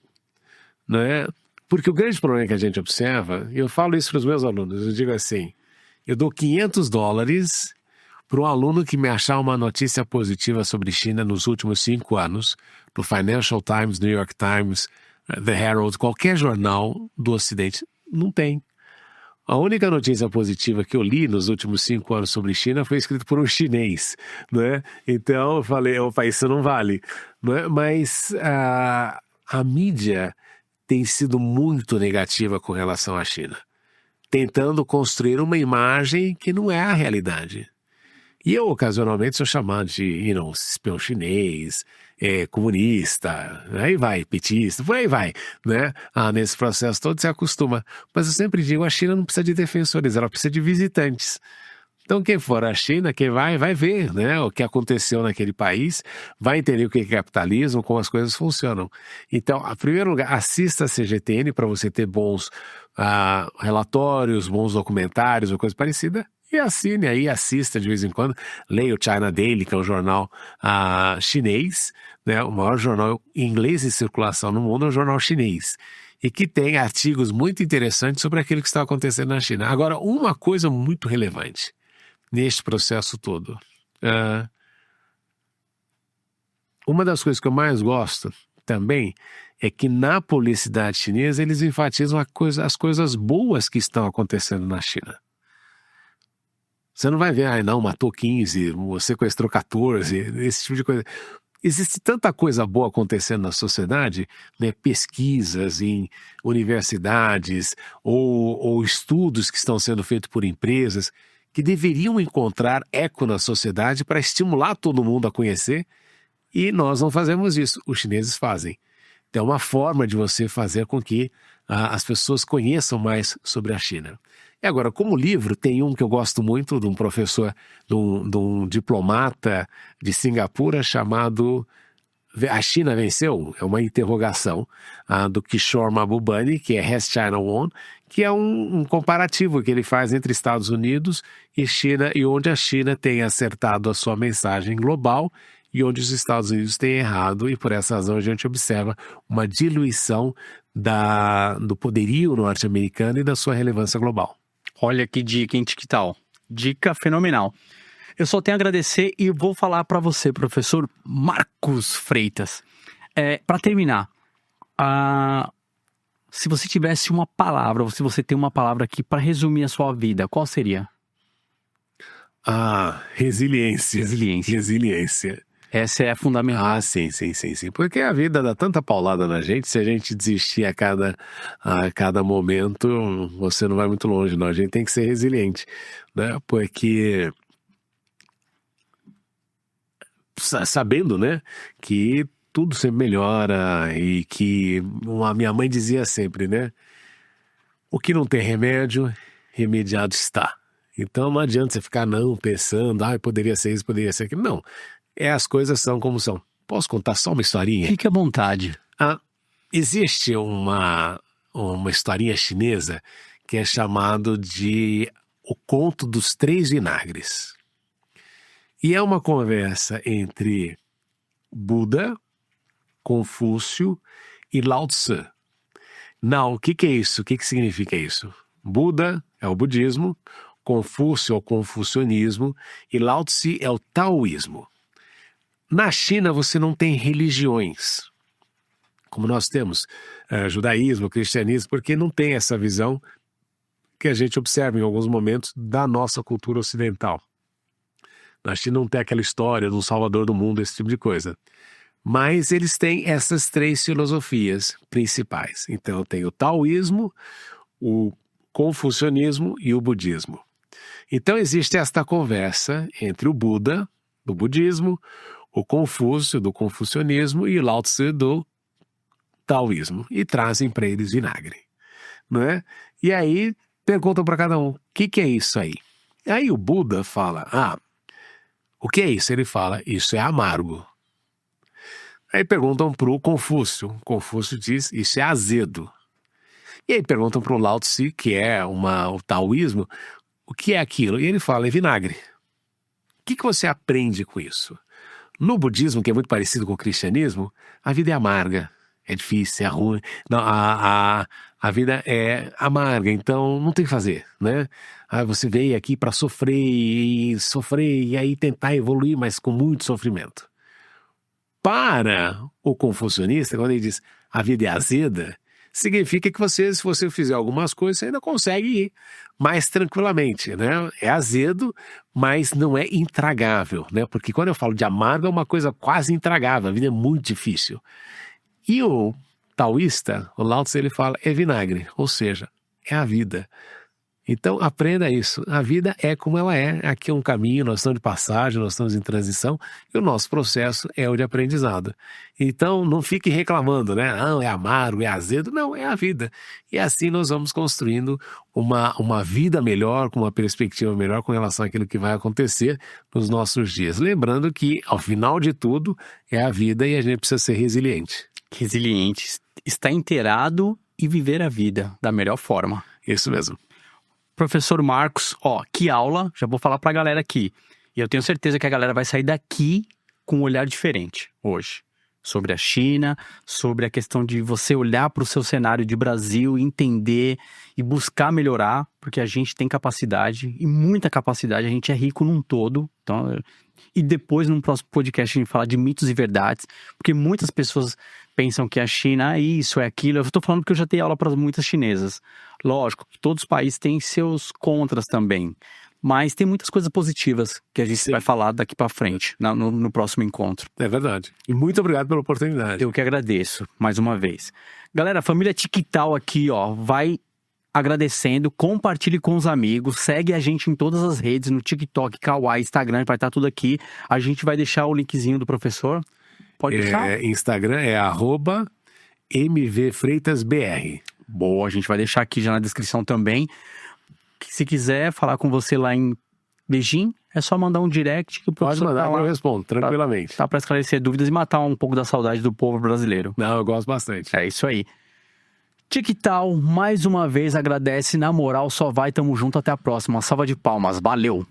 não é? Porque o grande problema que a gente observa, e eu falo isso para os meus alunos, eu digo assim, eu dou $500 para um aluno que me achar uma notícia positiva sobre China nos últimos 5 anos, no Financial Times, New York Times, The Herald, qualquer jornal do Ocidente, não tem. A única notícia positiva que eu li nos últimos 5 anos sobre China foi escrita por um chinês, né? Então eu falei, opa, isso não vale, né? Mas a mídia tem sido muito negativa com relação à China, tentando construir uma imagem que não é a realidade. E eu, ocasionalmente, sou chamado de espião chinês, comunista, aí vai, petista, por aí vai, né? Nesse processo todo se acostuma. Mas eu sempre digo, a China não precisa de defensores, ela precisa de visitantes. Então, quem for à China, quem vai ver, né, o que aconteceu naquele país, vai entender o que é capitalismo, como as coisas funcionam. Então, em primeiro lugar, assista a CGTN para você ter bons relatórios, bons documentários ou coisa parecida. E assine aí, assista de vez em quando. Leia o China Daily, que é um jornal chinês, né, o maior jornal em inglês em circulação no mundo é um jornal chinês. E que tem artigos muito interessantes sobre aquilo que está acontecendo na China. Agora, uma coisa muito relevante neste processo todo. Uma das coisas que eu mais gosto também é que na publicidade chinesa eles enfatizam as coisas boas que estão acontecendo na China. Você não vai ver, não, matou 15, sequestrou 14, esse tipo de coisa. Existe tanta coisa boa acontecendo na sociedade, né? Pesquisas em universidades ou estudos que estão sendo feitos por empresas que deveriam encontrar eco na sociedade para estimular todo mundo a conhecer, e nós não fazemos isso, os chineses fazem. Então é uma forma de você fazer com que as pessoas conheçam mais sobre a China. E agora, como livro, tem um que eu gosto muito, de um professor, de um diplomata de Singapura chamado A China Venceu? É uma interrogação do Kishore Mahbubani, que é Has China Won, que é um comparativo que ele faz entre Estados Unidos e China, e onde a China tem acertado a sua mensagem global e onde os Estados Unidos têm errado, e por essa razão a gente observa uma diluição do poderio norte-americano e da sua relevância global. Olha que dica, hein, que tal? Dica fenomenal. Eu só tenho a agradecer e vou falar para você, professor Marcos Freitas. Para terminar, se você tivesse uma palavra, ou se você tem uma palavra aqui para resumir a sua vida, qual seria? Resiliência. Resiliência. Essa é fundamental. Sim. Porque a vida dá tanta paulada na gente, se a gente desistir a cada momento, você não vai muito longe, não. A gente tem que ser resiliente, né? Porque sabendo, né, que tudo sempre melhora e que a minha mãe dizia sempre, né, o que não tem remédio, remediado está. Então não adianta você ficar pensando, poderia ser isso, poderia ser aquilo. Não. As coisas são como são. Posso contar só uma historinha? Fique à vontade. Existe uma historinha chinesa que é chamado de O Conto dos Três Vinagres. E é uma conversa entre Buda, Confúcio e Lao Tzu. Não, o que é isso? O que significa isso? Buda é o budismo, Confúcio é o confucionismo e Lao Tzu é o taoísmo. Na China você não tem religiões, como nós temos judaísmo, cristianismo, porque não tem essa visão que a gente observa em alguns momentos da nossa cultura ocidental. Na China não tem aquela história do Salvador do mundo, esse tipo de coisa. Mas eles têm essas 3 filosofias principais. Então tem o taoísmo, o confucionismo e o budismo. Então existe esta conversa entre o Buda, do budismo, o Confúcio, do confucionismo, e o Lao Tzu, do taoísmo e trazem para eles vinagre, não é? E aí perguntam para cada um, o que é isso aí? Aí o Buda fala, o que é isso? Ele fala, isso é amargo. Aí perguntam para o Confúcio. Confúcio diz, isso é azedo. E aí perguntam para o Lao Tse, que é o taoísmo, o que é aquilo? E ele fala, é vinagre. O que você aprende com isso? No budismo, que é muito parecido com o cristianismo, a vida é amarga, é difícil, é ruim. Não, a vida é amarga, então não tem o que fazer, né? Você veio aqui para sofrer e aí tentar evoluir, mas com muito sofrimento. Para o confucionista, quando ele diz a vida é azeda, significa que você, se você fizer algumas coisas, você ainda consegue ir mais tranquilamente, né? É azedo, mas não é intragável, né? Porque quando eu falo de amargo, é uma coisa quase intragável, a vida é muito difícil. E o taoísta, o Lao Tse, ele fala, é vinagre, ou seja, é a vida. Então aprenda isso, a vida é como ela é, aqui é um caminho, nós estamos de passagem, nós estamos em transição e o nosso processo é o de aprendizado. Então não fique reclamando, né? Não, é amargo, é azedo, não, é a vida. E assim nós vamos construindo uma vida melhor, com uma perspectiva melhor com relação àquilo que vai acontecer nos nossos dias. Lembrando que ao final de tudo é a vida e a gente precisa ser resiliente. Resiliente, estar inteirado e viver a vida da melhor forma. Isso mesmo. Professor Marcos, que aula, já vou falar pra galera aqui. E eu tenho certeza que a galera vai sair daqui com um olhar diferente hoje. Sobre a China, sobre a questão de você olhar para o seu cenário de Brasil, entender e buscar melhorar, porque a gente tem capacidade, e muita capacidade, a gente é rico num todo. Então, e depois, num próximo podcast, a gente fala de mitos e verdades, porque muitas pessoas pensam que a China é isso, é aquilo. Eu estou falando porque eu já dei aula para muitas chinesas. Lógico que todos os países têm seus contras também, mas tem muitas coisas positivas que a gente vai falar daqui para frente, no próximo encontro. É verdade. E muito obrigado pela oportunidade. Eu que agradeço, mais uma vez. Galera, a família TicTal aqui, vai agradecendo, compartilhe com os amigos, segue a gente em todas as redes, no TikTok, Kawaii, Instagram, vai estar tudo aqui. A gente vai deixar o linkzinho do professor. Pode deixar? Instagram é @mvfreitasbr. Boa, a gente vai deixar aqui já na descrição também. Se quiser falar com você lá em Beijing, é só mandar um direct que o professor pode mandar, eu respondo tranquilamente. Tá para esclarecer dúvidas e matar um pouco da saudade do povo brasileiro. Não, eu gosto bastante. É isso aí. TicTal, mais uma vez agradece, na moral, só vai, tamo junto, até a próxima. Salva de palmas, valeu!